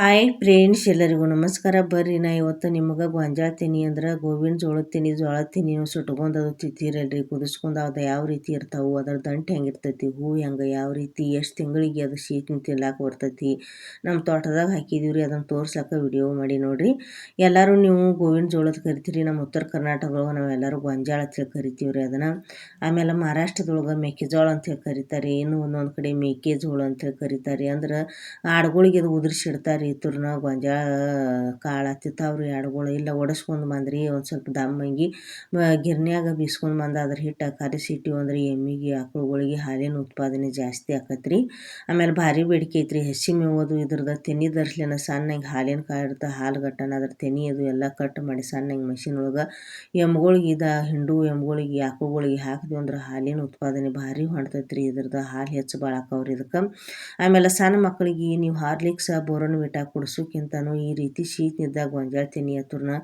Hi friends, ಎಲ್ಲರಿಗೂ ನಮಸ್ಕಾರ. ಬರ್ರಿ ನಾ ಇವತ್ತು ನಿಮಗೆ ಗೊಂಜಾಳ ತೆನಿ ಅಂದ್ರೆ ಗೋವಿನ ಜೋಳದ ತೆನಿ ನೀವು ಸುಟ್ಕೊಂಡು ಅದು ತಿಂತೀರಲ್ರಿ, ಕುದಿಸ್ಕೊಂಡು ಅದು ಯಾವ ರೀತಿ ಇರ್ತಾವೆ, ಅದರ ದಂಟು ಹೆಂಗಿರ್ತೈತಿ, ಹೂ ಹೆಂಗೆ, ಯಾವ ರೀತಿ, ಎಷ್ಟು ತಿಂಗಳಿಗೆ ಅದು ಶೀತ ತಿನ್ಲಾಕ ಬರ್ತೈತಿ. ನಮ್ಮ ತೋಟದಾಗ ಹಾಕಿದೀವ್ರಿ, ಅದನ್ನು ತೋರ್ಸಕ್ಕೆ ವಿಡಿಯೋ ಮಾಡಿ ನೋಡ್ರಿ. ಎಲ್ಲರೂ ನೀವು ಗೋವಿನ ಜೋಳದ ಕರಿತೀರಿ, ನಮ್ಮ ಉತ್ತರ ಕರ್ನಾಟಕದೊಳಗೆ ನಾವು ಎಲ್ಲರೂ ಗೊಂಜಾಳ ಅಂತೇಳಿ ಕರಿತೀವ್ರಿ ಅದನ್ನು. ಆಮೇಲೆ ಮಹಾರಾಷ್ಟ್ರದೊಳಗೆ ಮೆಕ್ಕೆಜೋಳ ಅಂತೇಳಿ ಕರೀತಾರೆ, ಇನ್ನು ಒಂದೊಂದು ಕಡೆ ಮೆಕ್ಕೆಜೋಳ ಅಂತೇಳಿ ಕರೀತಾರೆ. ಅಂದ್ರೆ ಆಡುಗಳಿಗೆ ಅದು ಉದುರಿಸಿಡ್ತಾರೆ ಇತರನ ಗೊಂಜಾಳ ಕಾಳು ಹತ್ತಿತಾವ್ರಿ ಆಡುಗಳು. ಇಲ್ಲ ಒಡಸ್ಕೊಂಡು ಬಂದ್ರಿ ಒಂದು ಸ್ವಲ್ಪ ದಮ್ಮಂಗಿ ಗಿರ್ನ್ಯಾಗ ಬೀಸ್ಕೊಂಡು ಬಂದು ಅದ್ರ ಹಿಟ್ಟು ಕಲಿಸಿಟ್ಟಿವು ಅಂದ್ರೆ ಎಮ್ಮಿಗೆ ಆಕಳುಗಳಿಗೆ ಹಾಲಿನ ಉತ್ಪಾದನೆ ಜಾಸ್ತಿ ಆಕತ್ರಿ. ಆಮೇಲೆ ಭಾರಿ ಬೇಡಿಕೆ ಐತ್ರಿ ಹಸಿ ಮೇವದು ಇದ್ರದ್ದು ತೆನಿ ದರ್ಸ್ಲೇನ ಸಣ್ಣಗೆ ಹಾಲಿನ ಕಾಳು ಇರುತ್ತೆ, ಹಾಲು ಗಟ್ಟನ ಅದ್ರ ತೆನಿ ಅದು ಎಲ್ಲ ಕಟ್ ಮಾಡಿ ಸಣ್ಣಗೆ ಮಷಿನ್ ಒಳಗೆ ಎಮ್ಗಳಿಗೆ ಹಿಂಡು ಎಮ್ಗಳಿಗೆ ಆಕಳುಗಳಿಗೆ ಹಾಕಿದ್ವಿ ಅಂದ್ರೆ ಹಾಲಿನ ಉತ್ಪಾದನೆ ಭಾರಿ ಹೊಂಡ್ತೈತ್ರಿ. ಇದ್ರದ್ದು ಹಾಲು ಹೆಚ್ಚು ಭಾಳ ಆಕವ್ರಿ ಇದಕ್ಕೆ. ಆಮೇಲೆ ಸಣ್ಣ ಮಕ್ಕಳಿಗೆ ನೀವು ಹಾರ್ಲಿಕ್ಸ್ ಬೋರ್ನ್ವಿಟಾ ಕುಡ್ಸೋಕ್ಕಿಂತನೂ ಈ ರೀತಿ ಶೀತನಿದ್ದಾಗ ಗೊಂಜಾಳ ತೆನಿ ಹತ್ರನ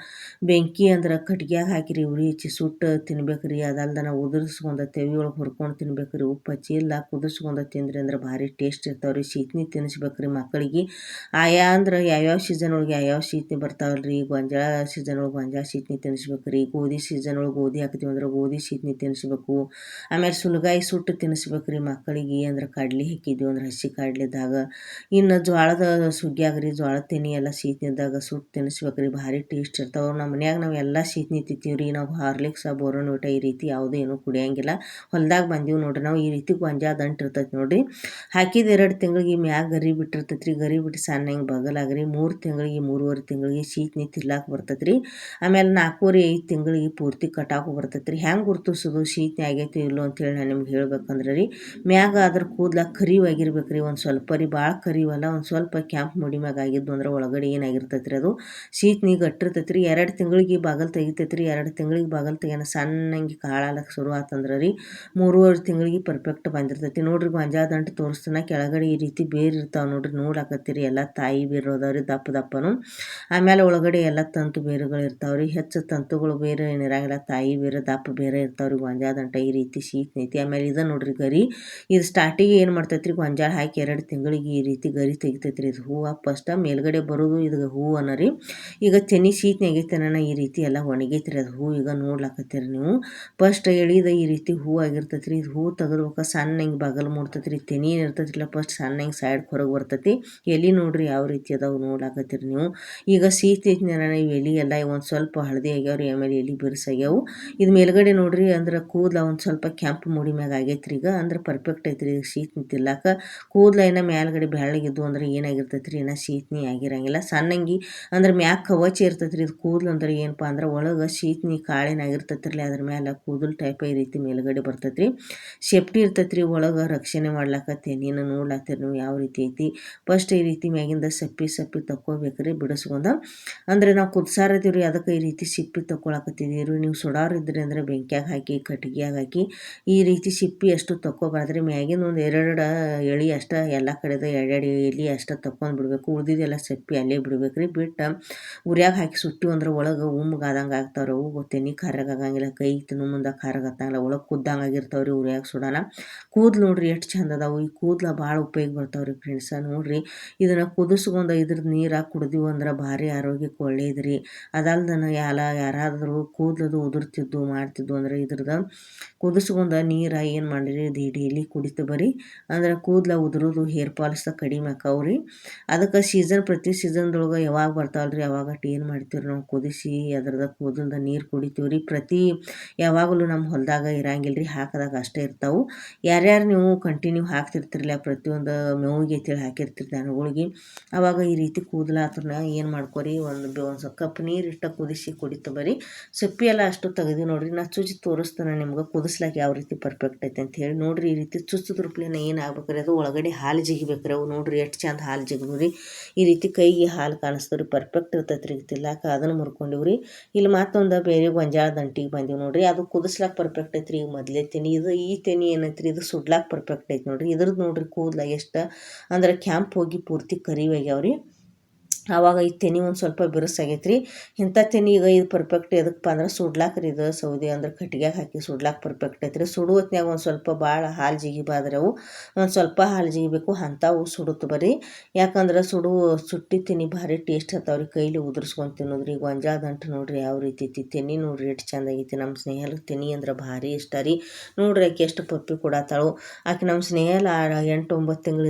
ಬೆಂಕಿ ಅಂದ್ರೆ ಕಟ್ಗ್ಯಾಗ ಹಾಕಿರಿ ಉರಿ ಹಚ್ಚಿ ಸುಟ್ಟು ತಿನ್ಬೇಕ್ರಿ. ಅದಲ್ದನ ಉದುರಿಸ್ಕೊಂಡು ತೆವಿ ಒಳಗೆ ಹುರ್ಕೊಂಡು ತಿನ್ಬೇಕ್ರಿ. ಉಪ್ಪು ಹಚ್ಚಿ ಇಲ್ಲ ಕುದಿಸ್ಕೊಂಡು ತಿಂದ್ರಿ ಅಂದ್ರೆ ಭಾರಿ ಟೇಸ್ಟ್ ಇರ್ತಾವ್ರಿ. ಶೀತನಿ ತಿನ್ನಿಸ್ಬೇಕ್ರಿ ಮಕ್ಕಳಿಗೆ. ಆಯಾ ಅಂದ್ರೆ ಯಾವ್ಯಾವ ಸೀಸನ್ ಒಳಗೆ ಯಾವ್ಯಾವ ಶೀತನಿ ಬರ್ತಾವಲ್ರಿ. ಗೊಂಜಾಳ ಸೀಸನ್ ಒಳಗೆ ಗೊಂಜಾಳ ಶೀತನಿ ತಿನ್ನಿಸ್ಬೇಕ್ರಿ. ಗೋಧಿ ಸೀಸನ್ ಒಳಗೆ ಗೋಧಿ ಹಾಕ್ತೀವಿ ಅಂದ್ರೆ ಗೋಧಿ ಶೀತನಿ ತಿನ್ನಿಸ್ಬೇಕು. ಆಮೇಲೆ ಸುಲಗಾಯಿ ಸುಟ್ಟು ತಿನ್ನಿಸ್ಬೇಕ್ರಿ ಮಕ್ಕಳಿಗೆ. ಅಂದ್ರೆ ಕಡ್ಲಿ ಹಾಕಿದ್ವಿ ಅಂದ್ರೆ ಹಸಿ ಕಡ್ಲಿದ್ದಾಗ. ಇನ್ನು ಜೋಳದ ಸುಗ್ಗಿಯಾಗ್ರಿ ಜೋಳದ ತೆನಿ ಎಲ್ಲ ಶೀತನಿದ್ದಾಗ ಸುಟ್ಟು ತಿನ್ನಿಸ್ಬೇಕ್ರಿ, ಭಾರಿ ಟೇಸ್ಟ್ ಇರ್ತಾವೆ. ನಮ್ಮ ಮನ್ಯಾಗ ನಾವು ಎಲ್ಲ ಶೀತನಿ ತಿಂತೀವ್ರಿ. ನಾವು ಹಾರ್ಲಿಕ್ಸ್ ಬೋರ್ನ್ವಿಟ ಈ ರೀತಿ ಯಾವುದೂ ಏನೂ ಕುಡಿಯೋಂಗಿಲ್ಲ. ಹೊಲ್ದಾಗ ಬಂದೀವಿ ನೋಡ್ರಿ ನಾವು. ಈ ರೀತಿ ಗೊಂಜಾಳ ದಂಟು ಇರ್ತೈತಿ ನೋಡ್ರಿ. ಹಾಕಿದ 2 ತಿಂಗಳಿಗೆ ಮ್ಯಾಗ ಗರಿ ಬಿಟ್ಟಿರ್ತೈತ್ರಿ. ಗರಿ ಬಿಟ್ಟು ಸಣ್ಣ ಹಿಂಗೆ ಬಗಲಾಗ್ರಿ 3 ತಿಂಗಳಿಗೆ 3.5 ತಿಂಗಳಿಗೆ ಶೀತನಿ ತಿರ್ಲಾಕ ಬರ್ತೈತ್ರಿ. ಆಮೇಲೆ 4.5 ತಿಂಗಳಿಗೆ ಪೂರ್ತಿ ಕಟಾಕು ಬರ್ತೈತ್ರಿ. ಹೆಂಗೆ ಗುರುತಿಸೋದು ಶೀತನಿ ಆಗೈತಿ ಇಲ್ಲೋ ಅಂತೇಳಿ ನಾನು ನಿಮ್ಗೆ ಹೇಳ್ಬೇಕಂದ್ರೆ ರೀ, ಮ್ಯಾಗ ಅದ್ರ ಕೂದಲ ಕರಿವಾಗಿರ್ಬೇಕ್ರಿ. ಒಂದು ಸ್ವಲ್ಪ ರೀ, ಭಾಳ ಕರಿವಲ್ಲ, ಒಂದು ಸ್ವಲ್ಪ ಕ್ಯಾಂಪ್ ಮುಡಿ ಮ್ಯಾಗ ಆಗಿದ್ದು ಅಂದ್ರೆ ಒಳಗಡೆ ಏನಾಗಿರ್ತೈತ್ರಿ ಅದು ಶೀತನಿ ಗಟ್ಟಿರ್ತೈತ್ರಿ. 2 ತಿಂಗಳಿಗೆ ಬಾಗಲ್ ತೆಗಿತೈತ್ರಿ. 2 ತಿಂಗಳಿಗೆ ಬಾಗಲ್ ತೆಗಿಯೋಣ ಸಣ್ಣಂಗೆ ಕಾಳಾಲಕ್ಕೆ ಶುರು ಆತಂದ್ರೆ ರೀ 3.5 ತಿಂಗಳಿಗೆ ಪರ್ಫೆಕ್ಟ್ ಬಂದಿರ್ತೈತಿ ನೋಡ್ರಿ. ಗೊಂಜಾಳ ದಂಟು ತೋರಿಸ್ತಾನೆ ಕೆಳಗಡೆ ಈ ರೀತಿ ಬೇರು ಇರ್ತಾವೆ ನೋಡ್ರಿ, ನೋಡಾಕತ್ತೀರಿ ಎಲ್ಲ ತಾಯಿ ಬೇರು ಅದಾವ್ರಿ ದಪ್ಪ ದಪ್ಪನು. ಆಮೇಲೆ ಒಳಗಡೆ ಎಲ್ಲ ತಂತು ಬೇರುಗಳು ಇರ್ತಾವ್ರಿ. ಹೆಚ್ಚು ತಂತುಗಳು ಬೇರೆ ಏನಿರಂಗಿಲ್ಲ, ತಾಯಿ ಬೇರೆ ದಪ್ಪ ಬೇರೆ ಇರ್ತಾವ್ರಿ ಗೊಂಜಾಳ ದಂಟ. ಈ ರೀತಿ ಶೀತನಿ ಐತಿ. ಆಮೇಲೆ ಇದು ನೋಡ್ರಿ ಗರಿ, ಇದು ಸ್ಟಾರ್ಟಿಗೆ ಏನು ಮಾಡ್ತೈತ್ರಿ ಗೊಂಜಾಳ ಹಾಕಿ 2 ತಿಂಗಳಿಗೆ ಈ ರೀತಿ ಗರಿ ತೆಗಿತೈತ್ರಿ. ಇದು ಹೂವು ಫಸ್ಟ್ ಮೇಲ್ಗಡೆ ಬರೋದು ಇದು ಹೂವು ಅನ್ನರಿ. ಈಗ ತೆನಿ ಶೀತನಿ ಆಗೈತೆ ಈ ರೀತಿ ಎಲ್ಲ ಒಣಗೈತ್ರಿ ಅದು ಹೂ. ಈಗ ನೋಡ್ಲಾಕತ್ತೀರಿ ನೀವು. ಫಸ್ಟ್ ಎಳಿದ ಈ ರೀತಿ ಹೂ ಆಗಿರ್ತೈತ್ರಿ. ಇದು ಹೂ ತೆಗೆದ್ಬೇಕ ಸಣ್ಣ ಹಿಂಗೆ ಬಗಲ್ ಮೂಡ್ತೈತ್ರಿ. ತೆನಿ ಏನು ಇರ್ತೈತಿಲ್ಲ ಫಸ್ಟ್ ಸಣ್ಣ ಹಿಂಗೆ ಸೈಡ್ ಹೊರಗೆ ಬರ್ತೈತಿ. ಎಲೆ ನೋಡ್ರಿ ಯಾವ ರೀತಿ ಅದಾವೆ ನೋಡ್ಲಾಕತ್ತೀರಿ ನೀವು. ಈಗ ಶೀತ ಐತಿ ಇವು ಎಲೆ ಎಲ್ಲ ಒಂದು ಸ್ವಲ್ಪ ಹಳದಿ ಆಗ್ಯಾವ್ರಿ, ಆಮೇಲೆ ಎಲೆ ಬಿರುಸಾಗ್ಯಾವು. ಇದು ಮೇಲ್ಗಡೆ ನೋಡ್ರಿ ಅಂದ್ರೆ ಕೂದಲ ಒಂದು ಸ್ವಲ್ಪ ಕೆಂಪು ಮುಡಿ ಮ್ಯಾಗ ಆಗೈತ್ರಿ. ಈಗ ಅಂದ್ರೆ ಪರ್ಫೆಕ್ಟ್ ಐತ್ರಿ ಶೀತನಿ ತಿನ್ಲಾಕ. ಕೂದಲ ಏನೋ ಮೇಲ್ಗಡೆ ಬೆಳ್ಳಗಿದ್ದು ಅಂದ್ರೆ ಏನಾಗಿರ್ತೈತ್ರಿ ಏನೋ ಶೀತನಿ ಆಗಿರಂಗಿಲ್ಲ. ಸಣ್ಣಂಗಿ ಅಂದ್ರೆ ಮ್ಯಾಗ ಕವಚ ಇರ್ತೈತ್ರಿ. ಇದು ಕೂದಲು ಅಂದ್ರೆ ಏನಪ್ಪ ಅಂದ್ರೆ ಒಳಗೆ ಶೀತನಿ ಕಾಳಿನಾಗಿರ್ತೈತ್ರಿ. ಅದ್ರ ಮೇಲೆ ಕೂದಲು ಟೈಪ್ ಈ ರೀತಿ ಮೇಲ್ಗಡೆ ಬರ್ತೈತ್ರಿ. ಸೇಫ್ಟಿ ಇರ್ತೈತ್ರಿ ಒಳಗೆ ರಕ್ಷಣೆ ಮಾಡ್ಲಾಕ. ತೆನಿನ ನೋಡ್ಲಾತ್ತೀರಿ ನೀವು ಯಾವ ರೀತಿ ಐತಿ. ಫಸ್ಟ್ ಈ ರೀತಿ ಮ್ಯಾಗಿಂದ ಸಪ್ಪಿ ತಕ್ಕೋಬೇಕ್ರಿ ಬಿಡಿಸ್ಕೊಂಡ. ಅಂದ್ರೆ ನಾವು ಕುದ್ಸಾರದೀವ್ರಿ ಅದಕ್ಕೆ ಈ ರೀತಿ ಸಿಪ್ಪಿ ತಕ್ಕೊಳಕತ್ತಿದ್ದೀರಿ. ನೀವು ಸುಡಾರು ಇದ್ರಿ ಅಂದ್ರೆ ಬೆಂಕ್ಯಾಗ ಹಾಕಿ ಕಟ್ಟಿಗ್ಯಾಗ ಹಾಕಿ ಈ ರೀತಿ ಸಿಪ್ಪಿ ಅಷ್ಟು ತಕ್ಕೋಬಾರ್ದ್ರಿ. ಮ್ಯಾಗಿನ ಒಂದು 2 ಎಳೆ ಅಷ್ಟ ಎಲ್ಲ ಕಡೆದ 2 ಎಲೆ ಅಷ್ಟ ತಕ್ಕೊಂಡು ಬಿಡಬೇಕು. ಉಳ್ದಿದ್ದೆಲ್ಲ ಸಪ್ಪಿ ಅಲ್ಲೇ ಬಿಡ್ಬೇಕ್ರಿ. ಬಿಟ್ಟು ಉರ್ಯಾಗ ಹಾಕಿ ಸುಟ್ಟಿವಿ ಅಂದ್ರೆ ಒಳಗೆ ಉಮ್ಗಾದಂಗೆ ಆಗ್ತಾವ್ರಿ. ಅವು ತೆನಿ ಖಾರಗಾಗಂಗಿಲ್ಲ, ಕೈ ತಿನ್ನು ಮುಂದೆ ಖಾರಗತ್ತಂಗಿಲ್ಲ, ಒಳಗೆ ಕುದ್ದಂಗೆ ಆಗಿರ್ತಾವ್ರಿ ಉರ್ಯಾಗ ಸುಡೋಣ. ಕೂದಲು ನೋಡ್ರಿ ಎಷ್ಟು ಚಂದ ಅದಾವು. ಈ ಕೂದಲ ಭಾಳ ಉಪಯೋಗ ಬರ್ತಾವ್ರಿ ಫ್ರೆಂಡ್ಸ. ನೋಡ್ರಿ ಇದನ್ನು ಕುದಿಸ್ಕೊಂಡು ಇದ್ರದ್ದು ನೀರಾಗಿ ಕುಡ್ದೀವಿ ಅಂದ್ರೆ ಭಾರಿ ಆರೋಗ್ಯಕ್ಕೆ ಒಳ್ಳೇದ್ರಿ. ಅದಲ್ದನ ಯಾರಾದರೂ ಕೂದಲದು ಉದುರ್ತಿದ್ದು ಮಾಡ್ತಿದ್ದು ಅಂದ್ರೆ ಇದ್ರದ್ದು ಕುದಿಸ್ಕೊಂಡು ನೀರು ಏನು ಮಾಡಿರಿ ಡೈಲಿ ಕುಡಿತ ಬರ್ರಿ. ಅಂದ್ರೆ ಕೂದಲ ಉದುರೋದು ಹೇರ್ ಫಾಲ್ಸ್ ಕಡಿಮೆ ಆಕಾವ್ರಿ. ಅದಕ್ಕೆ ಪ್ರತಿ ಸೀಸನ್ದೊಳಗೆ ಯಾವಾಗ ಬರ್ತಾವಲ್ರಿ ಅವಾಗ ಏನು ಮಾಡ್ತೀವ್ರಿ ನಾವು ಕುದಿಸಿ ಅದ್ರದ್ದು ಕೂದಲ್ದ ನೀರು ಕುಡಿತೀವ್ರಿ. ಯಾವಾಗಲೂ ನಮ್ಮ ಹೊಲದಾಗ ಇರಂಗಿಲ್ರಿ, ಹಾಕಿದಾಗ ಅಷ್ಟೇ ಇರ್ತಾವೆ. ಯಾರ್ಯಾರು ನೀವು ಕಂಟಿನ್ಯೂ ಹಾಕ್ತಿರ್ತಿರಲ್ಲ ಪ್ರತಿಯೊಂದು ಮೇವಿಗೆ ಅಂತೇಳಿ ಹಾಕಿರ್ತೀರಿ ದನಗಳಿಗೆ, ಅವಾಗ ಈ ರೀತಿ ಕೂದಲ ಹತ್ರನ ಏನು ಮಾಡ್ಕೊರಿ ಒಂದು ಕಪ್ ನೀರು ಇಟ್ಟ ಕುದಿಸಿ ಕುಡಿತ ಬರ್ರಿ. ಸೊಪ್ಪಿ ಎಲ್ಲ ಅಷ್ಟು ತೆಗೆದು ನೋಡ್ರಿ. ನಾ ಚುಚ್ಚಿ ತೋರಿಸ್ತಾನೆ ನಿಮ್ಗೆ ಕುದಿಸ್ಲಾಕ ಯಾವ ರೀತಿ ಪರ್ಫೆಕ್ಟ್ ಐತೆ ಅಂತ ಹೇಳಿ. ನೋಡ್ರಿ ಈ ರೀತಿ ಚುಚ್ಚದ್ರಪ್ಲೇನ ಏನು ಆಗ್ಬೇಕ್ರಿ ಅದು ಒಳಗಡೆ ಹಾಲು ಜಿಗಿಬೇಕ್ರಿ. ಅವು ನೋಡ್ರಿ ಎಷ್ಟು ಚಂದ ಹಾಲು ಜಿಗಿದ್ರಿ. ಈ ರೀತಿ ಕೈಗೆ ಹಾಲು ಕಾಣಿಸ್ತವ್ರಿ. ಪರ್ಫೆಕ್ಟ್ ಇರ್ತೈತ್ರಿ ತಿನ್ಲಾಕ. ಅದನ್ನು ಮುರ್ಕೊಂಡಿವ್ರಿ. ಇಲ್ಲಿ ಮತ್ತೊಂದು ಬೇರೆ ಗೊಂಜಾಳ ದಂಟಿಗೆ ಬಂದೀವಿ ನೋಡ್ರಿ. ಅದು ಕುದಿಸ್ಲಾಕ ಪರ್ಫೆಕ್ಟ್ ಐತ್ರಿ. ಈಗ ಮೊದಲೇ ತೆನಿ ಇದು ಈ ತೆನಿ ಏನೈತ್ರಿ ಇದು ಸುಡ್ಲಾಕ ಪರ್ಫೆಕ್ಟ್ ಐತಿ ನೋಡ್ರಿ. ಇದ್ರದ್ದು ನೋಡ್ರಿ ಕೂದಲ ಎಷ್ಟು ಅಂದ್ರೆ ಕ್ಯಾಂಪ್ ಹೋಗಿ ಪೂರ್ತಿ ಕರಿವಾಗ್ಯಾವ್ರಿ. ಆವಾಗ ಈ ತೆನಿ ಒಂದು ಸ್ವಲ್ಪ ಬಿರುಸಾಗೈತೆ ರೀ. ಇಂಥ ತೆನಿ ಈಗ ಇದು ಪರ್ಫೆಕ್ಟ್ ಎದಕ್ಕಪ್ಪ ಅಂದ್ರೆ ಸುಡ್ಲಾಕ್ರಿ, ಇದು ಸೌದೆ ಅಂದ್ರೆ ಕಟ್ಟಿಗ್ಯಾಗ ಹಾಕಿ ಸುಡ್ಲಾಕ್ ಪರ್ಫೆಕ್ಟ್ ಐತೆ ರೀ. ಸುಡು ಹೊತ್ನ್ಯಾಗ ಒಂದು ಸ್ವಲ್ಪ ಭಾಳ ಹಾಲು ಜಿಗಿಬಾರ್ದು ಅವು, ಒಂದು ಸ್ವಲ್ಪ ಹಾಲು ಜಿಗಿಬೇಕು ಅಂಥವು ಸುಡುತ್ತೆ ಬರೀ. ಯಾಕಂದ್ರೆ ಸುಟ್ಟಿ ತೆನಿ ಭಾರಿ ಟೇಸ್ಟ್ ಹತ್ತಾವ್ರಿ, ಕೈಲಿ ಉದುರ್ಸ್ಕೊಂಡು ತಿನ್ನೋದ್ರಿ. ಗೊಂಜಾಳ ದಂಟು ನೋಡ್ರಿ ಯಾವ ರೀತಿ ಐತಿ, ತೆನಿ ನೋಡ್ರಿ ಎಷ್ಟು ಚಂದ ಆಗೈತಿ. ನಮ್ಮ ಸ್ನೇಹಲ್ ತೆನಿ ಅಂದ್ರೆ ಭಾರಿ ಇಷ್ಟ ರೀ. ನೋಡ್ರಿ ಆಕೆ ಎಷ್ಟು ಪಪ್ಪಿ ಕೊಡತ್ತಾಳು. ಆಕೆ ನಮ್ಮ ಸ್ನೇಹಲ್ 8-9 ತಿಂಗಳು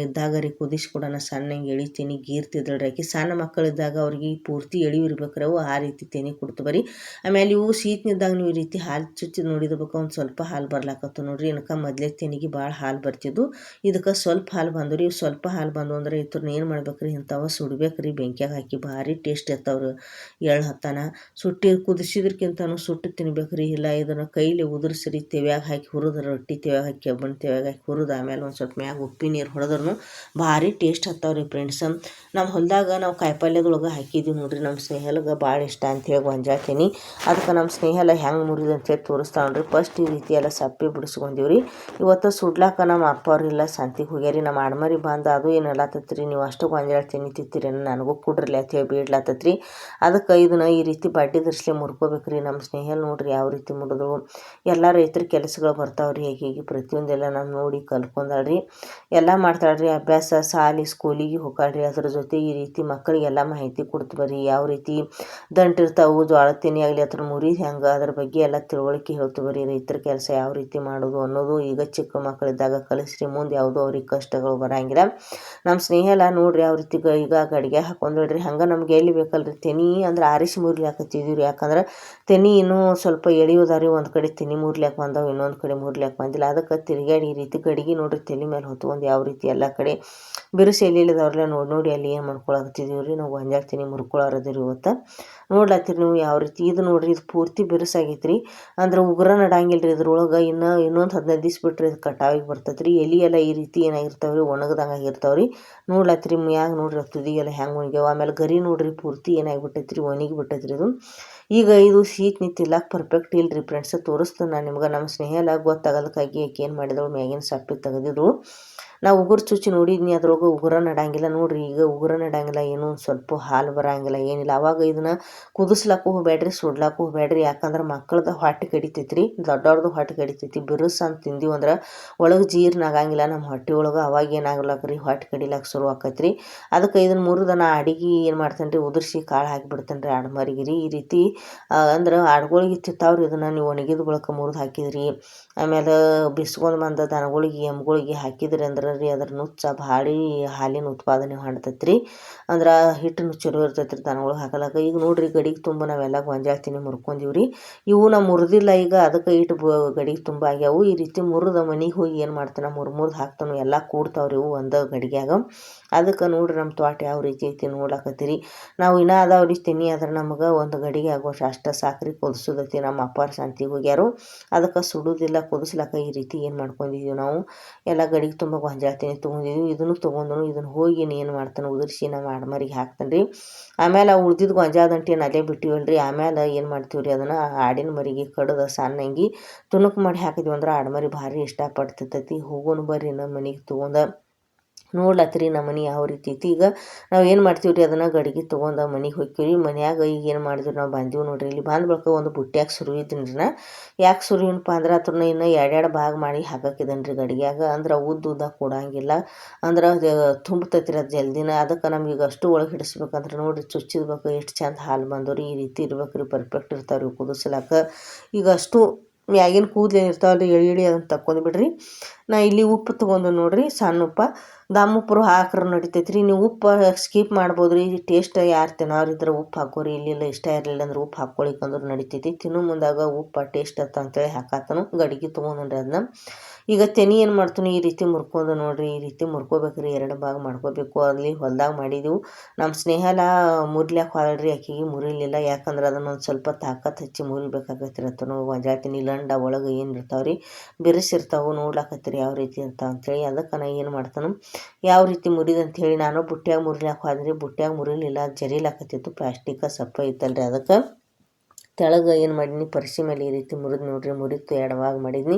ಇದ್ದಾಗ ರೀ ಕುದಿಸಿ ಕೊಡೋಣ ಸಣ್ಣಂಗೆ ಎಳಿ ತೆನಿ ಗೀರ್ತಿದ್ದಳ್ರಿ. ಆಕೆ ಸಣ್ಣ ಮಕ್ಕಳಿದ್ದಾಗ ಅವ್ರಿಗೆ ಪೂರ್ತಿ ಎಳಿವು ಇರ್ಬೇಕ್ರಿ ಅವು, ಆ ರೀತಿ ತೆನಿ ಕೊಡ್ತು ಬರೀ. ಆಮೇಲೆ ಇವು ಶೀತನಿದ್ದಾಗ ನೀವು ಈ ರೀತಿ ಹಾಲು ಚುಚ್ಚಿ ನೋಡಿದಬೇಕು ಒಂದು ಸ್ವಲ್ಪ ಹಾಲು ಬರ್ಲಾಕತ್ತು ನೋಡ್ರಿ. ಏನಕ್ಕೆ ಮೊದಲೇ ತೆನಿಗೆ ಭಾಳ ಹಾಲು ಬರ್ತಿದ್ದು, ಇದಕ್ಕೆ ಸ್ವಲ್ಪ ಹಾಲು ಬಂದು ರೀ. ಸ್ವಲ್ಪ ಹಾಲು ಬಂದು ಅಂದ್ರೆ ಇವ್ರನ್ನ ಏನು ಮಾಡ್ಬೇಕ್ರಿ, ಇಂಥವ ಸುಡ್ಬೇಕ್ರಿ ಬೆಂಕಿಯಾಗ ಹಾಕಿ, ಭಾರಿ ಟೇಸ್ಟ್ ಇರ್ತಾವ್ರಿ. ಎಳ್ಳು ಹತ್ತಾನ ಸುಟ್ಟಿ ಕುದಿಸಿದ್ರಕ್ಕಿಂತನೂ ಸುಟ್ಟು ತಿನ್ಬೇಕ್ರಿ. ಇಲ್ಲ ಇದನ್ನು ಕೈಲಿ ಉದುರಿಸ್ರಿ, ತೆವ್ಯಾಗ ಹಾಕಿ ಹುರಿದು, ರೊಟ್ಟಿ ತೆವ್ಯಾಗ ಹಾಕಿ ಕೆಬ್ಬಣ ತೆವ್ಯಾಗ ಹಾಕಿ ಹುರಿದು ಆಮೇಲೆ ಒಂದು ಸ್ವಲ್ಪ ಮ್ಯಾಗ ಉಪ್ಪಿನ ನೀರು ಹೊಡೆದ್ರೂ ಭಾರಿ ಟೇಸ್ಟ್ ಹತ್ತಾವ್ರಿ ಫ್ರೆಂಡ್ಸ್. ನಮ್ಮ ಹೊಲದಾಗ ನಾವು ಕಾಯಿಪಲ್ಯದೊಳಗೆ ಹಾಕಿದ್ದೀವಿ ನೋಡ್ರಿ. ನಮ್ಮ ಸ್ನೇಹಲ್ಗೆ ಭಾಳ ಇಷ್ಟ ಅಂಥೇಳಿ ಗೊಂಜಾಳ ತೆನಿ. ಅದಕ್ಕೆ ನಮ್ಮ ಸ್ನೇಹಲ ಹೆಂಗೆ ಮುರಿದು ಅಂತೇಳಿ ತೋರಿಸ್ತಾ ನೋಡ್ರಿ. ಫಸ್ಟ್ ಈ ರೀತಿ ಎಲ್ಲ ಸಪ್ಪೆ ಬಿಡಿಸ್ಕೊಂಡಿವ್ರಿ. ಇವತ್ತು ಸುಡ್ಲಾಕ ನಮ್ಮ ಅಪ್ಪವ್ರಿಲ್ಲ ಸಂತಿಗೆ ಹೋಗ್ಯಾರಿ. ನಮ್ಮ ಆಡ್ಮರಿ ಬಂದು ಅದು ಏನಲ್ಲತ್ತತ್ರಿ, ನೀವು ಅಷ್ಟು ಗೊಂಜಾಳ ತೆನಿ ತಿಂತೀರೇನು, ನನಗೂ ಕೊಡ್ರಲಿ ಅಂತೇಳಿ ಬೇಡ್ಲತ್ತತ್ರಿ. ಅದಕ್ಕೆ ಇದನ್ನು ಈ ರೀತಿ ಬಡ್ಡಿ ದರ್ಸ್ಲೆ ಮುರ್ಕೋಬೇಕ್ರಿ. ನಮ್ಮ ಸ್ನೇಹಲ್ ನೋಡ್ರಿ ಯಾವ ರೀತಿ ಮುರಿದು. ಎಲ್ಲ ರೈತರ ಕೆಲಸಗಳು ಬರ್ತಾವ್ರಿ, ಹೀಗೆ ಪ್ರತಿಯೊಂದೆಲ್ಲ ನಾವು ನೋಡಿ ಕಲ್ತ್ಕೊಂಡಾಳ್ರಿ. ಎಲ್ಲ ಮಾಡ್ತಾಳ್ರಿ, ಅಭ್ಯಾಸ ಸಾಲಿ ಸ್ಕೂಲಿಗೆ ಹೋಗಾಳ್ರಿ. ಅದ್ರ ಜೊತೆ ಈ ರೀತಿ ಮಕ್ಕಳಿಗೆಲ್ಲ ಮಾಹಿತಿ ಕೊಡ್ತು ಬರ್ರಿ. ಯಾವ ರೀತಿ ದಂಟಿರ್ತಾವು, ಜೋಳದ ತೆನಿ ಆಗಲಿ ಅದ್ರ ಮುರಿದು ಹೆಂಗೆ, ಅದ್ರ ಬಗ್ಗೆ ಎಲ್ಲ ತಿಳುವಳಿಕೆ ಹೇಳ್ತು ಬರ್ರಿ. ರೈತರ ಕೆಲಸ ಯಾವ ರೀತಿ ಮಾಡೋದು ಅನ್ನೋದು ಈಗ ಚಿಕ್ಕ ಮಕ್ಕಳಿದ್ದಾಗ ಕಲಿಸ್ರಿ, ಮುಂದೆ ಯಾವುದೋ ಅವ್ರಿಗೆ ಕಷ್ಟಗಳು ಬರಂಗಿಲ್ಲ. ನಮ್ಮ ಸ್ನೇಹಲ ನೋಡ್ರಿ ಯಾವ ರೀತಿ ಈಗ ಗಡಿಗೆ ಹಾಕೊಂಡ್ರಿ. ಹಂಗೆ ನಮ್ಗೆ ಎಲ್ಲಿ ಬೇಕಲ್ರಿ ತೆನಿ ಅಂದ್ರೆ ಆರಿಸಿ ಮುರಿಲಾಕತ್ತಿದ್ದೀವಿ ರೀ. ಯಾಕಂದ್ರೆ ತೆನಿ ಇನ್ನೂ ಸ್ವಲ್ಪ ಎಳಿಯೋದಾರಿ, ಒಂದು ಕಡೆ ತೆನಿ ಮುರ್ಲಿಕ್ಕೆ ಬಂದವು, ಇನ್ನೊಂದು ಕಡೆ ಮುರ್ಲಿಕ್ಕೆ ಬಂದಿಲ್ಲ. ಅದಕ್ಕೆ ತಿರುಗಾಡಿ ಈ ರೀತಿ ಗಡಿಗೆ ನೋಡ್ರಿ ತಲೆ ಮೇಲೆ ಹೊತ್ಕೊಂಡು ಯಾವ ರೀತಿ ಎಲ್ಲ ಕಡೆ ಬಿರುಸು ಎಲ್ಲಿಲ್ಲದವ್ರೆಲ್ಲ ನೋಡಿ ಅಲ್ಲಿ ಏನು ಮಾಡ್ಕೊಳಕತ್ತಿದ್ದೀವಿ ರೀ. ನಾವು ಗೊಂಜಾಳ ತೆನಿ ಮುರ್ಕೊಳಾರದಿರಿ ಇವತ್ತು. ನೋಡ್ಲತ್ತೀರಿ ನೀವು ಯಾವ ರೀತಿ ಇದು ನೋಡ್ರಿ. ಇದು ಪೂರ್ತಿ ಬಿರುಸಾಗೈತೆ ರೀ, ಅಂದ್ರೆ ಉಗುರ ನಡಂಗಿಲ್ಲ ರೀ ಇದ್ರೊಳಗೆ. ಇನ್ನೊಂದು 15 ದಿವ್ಸ ಬಿಟ್ಟರೆ ಇದು ಕಟಾವಿಗೆ ಬರ್ತೈತೆ ರೀ. ಎಲೆ ಎಲ್ಲ ಈ ರೀತಿ ಏನಾಗಿರ್ತಾವೆ ರೀ, ಒಣಗ್ದಂಗೆ ಆಗಿರ್ತಾವೆ ರೀ. ನೋಡ್ಲತ್ತೀರಿ ಮ್ಯಾಗ ನೋಡ್ರಿ ತುದಿಗೆಲ್ಲ ಹೆಂಗೆ ಒಣಗ್ಯಾವ. ಆಮೇಲೆ ಗರಿ ನೋಡ್ರಿ ಪೂರ್ತಿ ಏನಾಗಿಬಿಟ್ಟೈತೆ ರೀ, ಒಣಗಿ ಬಿಟ್ಟೈತೆ ರೀ ಇದು. ಈಗ ಇದು ಶೀತ ನಿಂತಿಲ್ಲಕ್ಕೆ ಪರ್ಫೆಕ್ಟ್ ಇಲ್ಲ ರೀ ಫ್ರೆಂಡ್ಸ್. ತೋರಿಸ್ತೀನಿ ನಾನು ನಿಮ್ಗೆ. ನಮ್ಮ ಸ್ನೇಹಲ ಗೊತ್ತಾಗೋದಕ್ಕಾಗಿ ಆಕೆ ಏನು ಮಾಡಿದಳು, ಮ್ಯಾಗಿನ ಸಪ್ಪೆ ತೆಗೆದಿದ್ರು. ನಾವು ಉಗುರು ಚುಚ್ಚಿ ನೋಡಿದ್ನಿ, ಅದ್ರೊಳಗೆ ಉಗುರ ನಡಂಗಿಲ್ಲ ನೋಡ್ರಿ. ಈಗ ಉಗುರ ನಡಂಗಿಲ್ಲ, ಏನೂ ಸ್ವಲ್ಪ ಹಾಲು ಬರೋಂಗಿಲ್ಲ ಏನಿಲ್ಲ. ಅವಾಗ ಇದನ್ನು ಕುದಿಸ್ಲಾಕು ಹೋಗ್ಬೇಡ್ರಿ, ಸುಡ್ಲಾಕು ಹೋಗ್ಬೇಡ್ರಿ. ಯಾಕಂದ್ರೆ ಮಕ್ಕಳದ್ದು ಹೊಟ್ಟೆ ಕಡಿತೈತಿ ರೀ, ದೊಡ್ಡವ್ರದ್ದು ಹೊಟ್ಟೆ ಕಡಿತೈತಿ. ಬಿರುಸು ಅಂತ ತಿಂದೀವಿ ಅಂದ್ರೆ ಒಳಗೆ ಜೀರ್ಣ ಆಗಂಗಿಲ್ಲ ನಮ್ಮ ಹೊಟ್ಟೆ ಒಳಗೆ. ಅವಾಗ ಏನಾಗ್ಲಕ್ರಿ, ಹೊಟ್ಟೆ ಕಡಿಲಾಕ ಶುರು ಆಕೈತೆ ರೀ. ಅದಕ್ಕೆ ಇದನ್ನು ಮುರಿದು ನಾ ಅಡಿಗೆ ಏನು ಮಾಡ್ತೇನೆ ರೀ, ಉದುರಿಸಿ ಕಾಳು ಹಾಕಿಬಿಡ್ತೇನೆ ರೀ ಆಡ್ಮರಿಗೆ ರೀ. ಈ ರೀತಿ ಅಂದ್ರೆ ಆಡುಗಳಿಗೆ ತಿಂತಾವ್ರಿ. ಇದನ್ನು ನೀವು ಒಣಗಿದ ಬಳಕ ಮುರಿದು ಹಾಕಿದ್ರಿ, ಆಮೇಲೆ ಬಿಸ್ಕೊಂಡು ಬಂದ ದನಗಳಿಗೆ ಎಮ್ಗಳಿಗೆ ಹಾಕಿದ್ರಿ ಅಂದ್ರೆ ರೀ ಅದ್ರ ನುಚ್ಚ ಭಾಳ ಹಾಲಿನ ಉತ್ಪಾದನೆ ಮಾಡ್ತೈತೆ ರೀ. ಅಂದ್ರೆ ಹಿಟ್ಟು ಚಲೋ ಇರ್ತೈತೆ ರೀ ದನಗಳಿಗೆ ಹಾಕಲಕ್ಕ. ಈಗ ನೋಡ್ರಿ ಗಡಿಗೆ ತುಂಬ ನಾವೆಲ್ಲ ಗೊಂಜಾಳ ತೆನಿ ಮುರ್ಕೊಂಡಿವಿ ರೀ. ಇವು ನಾವು ಮುರಿದಿಲ್ಲ ಈಗ, ಅದಕ್ಕೆ ಇಟ್ಟು ಗಡಿಗೆ ತುಂಬ ಆಗ್ಯಾವು. ಈ ರೀತಿ ಮುರಿದ ಮನೆಗೆ ಹೋಗಿ ಏನು ಮಾಡ್ತಾನೆ, ಮುರಿದು ಹಾಕ್ತಾನೆ, ಎಲ್ಲ ಕೂಡ್ತಾವ್ರಿ ಇವು ಒಂದು ಗಡಿಗ್ಯಾಗ. ಅದಕ್ಕೆ ನೋಡ್ರಿ ನಮ್ಮ ತೋಟ ಯಾವ ರೀತಿ ಐತಿ ನೋಡ್ಲಾಕತ್ತೀರಿ. ನಾವು ಇನ್ನೂ ಅದಾವ್ರಿ ತೆನಿ, ಆದ್ರೆ ನಮಗೆ ಒಂದು ಗಡಿಗೆ ಆಗೋಷ್ಟು ಅಷ್ಟು ಸಾಕ್ರಿ. ಕುದಿಸೋದೈತಿ, ನಮ್ಮ ಅಪ್ಪಾರ ಸಂತಿಗೆ ಹೋಗ್ಯಾರು. ಅದಕ್ಕೆ ಸುಡೋದಿಲ್ಲ, ಕುದಿಸ್ಲಾಕ ಈ ರೀತಿ ಏನು ಮಾಡ್ಕೊಂಡಿದ್ದೀವಿ ನಾವು. ಎಲ್ಲ ಗಡಿಗೆ ತುಂಬ ಗೊಂಜಾಳ ತೆನಿ ತೊಗೊಂಡಿದ್ದೀವಿ. ಇದನ್ನು ತೊಗೊಂಡು ಇದನ್ನು ಹೋಗಿ ಏನು ಮಾಡ್ತಾನೆ, ಉದುರಿಸಿ ನಮ್ಮ ಆಡ್ಮರಿಗೆ ಹಾಕ್ತಾನೆ ರೀ. ಆಮೇಲೆ ಉಳ್ದಿದ್ದು ಗೊಂಜಾಳ ದಂಟು ಏನು ಅಲ್ಲೇ ಬಿಟ್ಟಿವಲ್ರಿ. ಆಮೇಲೆ ಏನು ಮಾಡ್ತೀವಿ ರೀ, ಅದನ್ನು ಆಡಿನ ಮರಿಗೆ ಕಡ್ದು ಸಣ್ಣಂಗಿ ತುಣುಕು ಮಾಡಿ ಹಾಕಿದ್ವಿ ಅಂದ್ರೆ ಆಡ್ಮರಿ ಭಾರಿ ಇಷ್ಟಪಡ್ತೈತಿ. ಹೋಗೋನು ಬರ್ರಿ ನಮ್ಮ ಮನೆಗೆ ತೊಗೊಂಡು. ನೋಡ್ಲತ್ತೀರಿ ನಮ್ಮ ಮನೆ ಯಾವ ರೀತಿ ಐತಿ. ಈಗ ನಾವು ಏನು ಮಾಡ್ತೀವಿ ರೀ, ಅದನ್ನು ಗಡಿಗೆ ತೊಗೊಂಡು ಮನೆಗೆ ಹೋಗ್ತೀವಿ ರೀ. ಮನ್ಯಾಗ ಈಗ ಏನು ಮಾಡಿದ್ವಿ, ನಾವು ಬಂದೀವಿ ನೋಡ್ರಿ. ಇಲ್ಲಿ ಬಂದ ಬಳಿಕ ಒಂದು ಬುಟ್ಟ್ಯಾಗ ಸುರಿಯಿದ್ದೀನಿ ರೀ. ಯಾಕೆ ಸುರಿಯನಪ್ಪ ಅಂದ್ರೆ ಅದ್ರನ್ನ ಇನ್ನೂ 2 ಭಾಗ ಮಾಡಿ ಹಾಕಾಕಿದ್ದೇನೆ ರೀ ಗಡಿಗ್ಯಾಗ. ಅಂದ್ರೆ ಉದ್ದ ಕೊಡಂಗಿಲ್ಲ, ಅಂದ್ರೆ ಅದು ತುಂಬತೈತಿ ರೀ ಅದು ಜಲ್ದಿನ. ಅದಕ್ಕೆ ನಮ್ಗೆ ಈಗ ಅಷ್ಟು ಒಳಗೆ ಹಿಡಿಸ್ಬೇಕಂದ್ರೆ ನೋಡ್ರಿ ಚುಚ್ಚಿದ್ಬೇಕು ಎಷ್ಟು ಚಂದ ಹಾಲು ಬಂದವ್ರಿ. ಈ ರೀತಿ ಇರ್ಬೇಕು ರೀ, ಪರ್ಫೆಕ್ಟ್ ಇರ್ತಾವೆ ರೀ ಕುದಿಸ್ಲಾಕ. ಈಗ ಅಷ್ಟು ಮ್ಯಾಗಿನ ಕೂದಲು ಏನಿರ್ತಾವಲ್ಲ ಎಳಿ ಅದನ್ನು ತಕ್ಕೊಂಡು ಬಿಡ್ರಿ. ನಾ ಇಲ್ಲಿ ಉಪ್ಪು ತೊಗೊಂಡು ನೋಡ್ರಿ, ಸಣ್ಣ ಉಪ್ಪು ದಮ್ಮುಪ್ಪರು ಹಾಕ್ರೆ ನಡಿತೈತೆ ರೀ. ನೀವು ಉಪ್ಪು ಸ್ಕಿಪ್ ಮಾಡ್ಬೋದು ರೀ. ಟೇಸ್ಟ್ ಯಾರು ತಿನ್ನೋರಿದ್ರೆ ಉಪ್ಪು ಹಾಕೋರಿ, ಇಲ್ಲಿಲ್ಲ ಇಷ್ಟ ಇರಲಿಲ್ಲ ಅಂದ್ರೆ ಉಪ್ಪು ಹಾಕ್ಕೊಳಿಕಂದ್ರೆ ನಡಿತೈತಿ. ತಿನ್ನೋ ಮುಂದಾಗ ಉಪ್ಪು ಟೇಸ್ಟ್ ಅಂತೇಳಿ ಹಾಕಾತನು ಗಡಿಗೆ ತೊಗೊಂಡ್ರಿ. ಅದನ್ನ ಈಗ ತೆನಿ ಏನು ಮಾಡ್ತಾನೆ, ಈ ರೀತಿ ಮುರ್ಕೊಂಡು ನೋಡ್ರಿ. ಈ ರೀತಿ ಮುರ್ಕೋಬೇಕ್ರಿ, 2 ಭಾಗ ಮಾಡ್ಕೋಬೇಕು. ಅಲ್ಲಿ ಹೊಲ್ದಾಗ ಮಾಡಿದೆವು. ನಮ್ಮ ಸ್ನೇಹಲ ಮುರಿಲಿಕ್ಕೆ ಹೋದ್ರಿ, ಆಕೆಗೆ ಮುರಿಲಿಲ್ಲ. ಯಾಕಂದ್ರೆ ಅದನ್ನೊಂದು ಸ್ವಲ್ಪ ತಾಕತ್ತು ಹಚ್ಚಿ ಮುರಿಬೇಕಾಗತ್ತೆ ರೀ. ಗೊಂಜಾಳ ತೆನಿ ಲಂಡ ಒಳಗೆ ಏನು ಇರ್ತಾವೆ ರೀ, ಬಿರುಸಿರ್ತಾವೆ. ನೋಡ್ಲಾಕತ್ತೀರಿ ಯಾವ ರೀತಿ ಇರ್ತಾವೆ ಅಂಥೇಳಿ. ಅದಕ್ಕೆ ನಾ ಏನು ಮಾಡ್ತಾನೆ, ಯಾವ ರೀತಿ ಮುರಿದು ಅಂಥೇಳಿ ನಾನು ಬುಟ್ಟ್ಯಾಗ ಮುರಿಲಾಕ ಹೋದ್ರಿ. ಬುಟ್ಟ್ಯಾಗ ಮುರಿಲಿಲ್ಲ, ಜರಿಲಾಕತ್ತಿತ್ತು. ಪ್ಲಾಸ್ಟಿಕ್ ಸಪ್ಪ ಇತ್ತಲ್ರಿ ಅದಕ್ಕೆ ತೆಳಗೆ ಏನು ಮಾಡೀನಿ ಪರ್ಸಿ ಮೇಲೆ ಈ ರೀತಿ ಮುರಿದು ನೋಡ್ರಿ, ಮುರಿತು ಎಡವಾಗಿ ಮಾಡಿದ್ನಿ.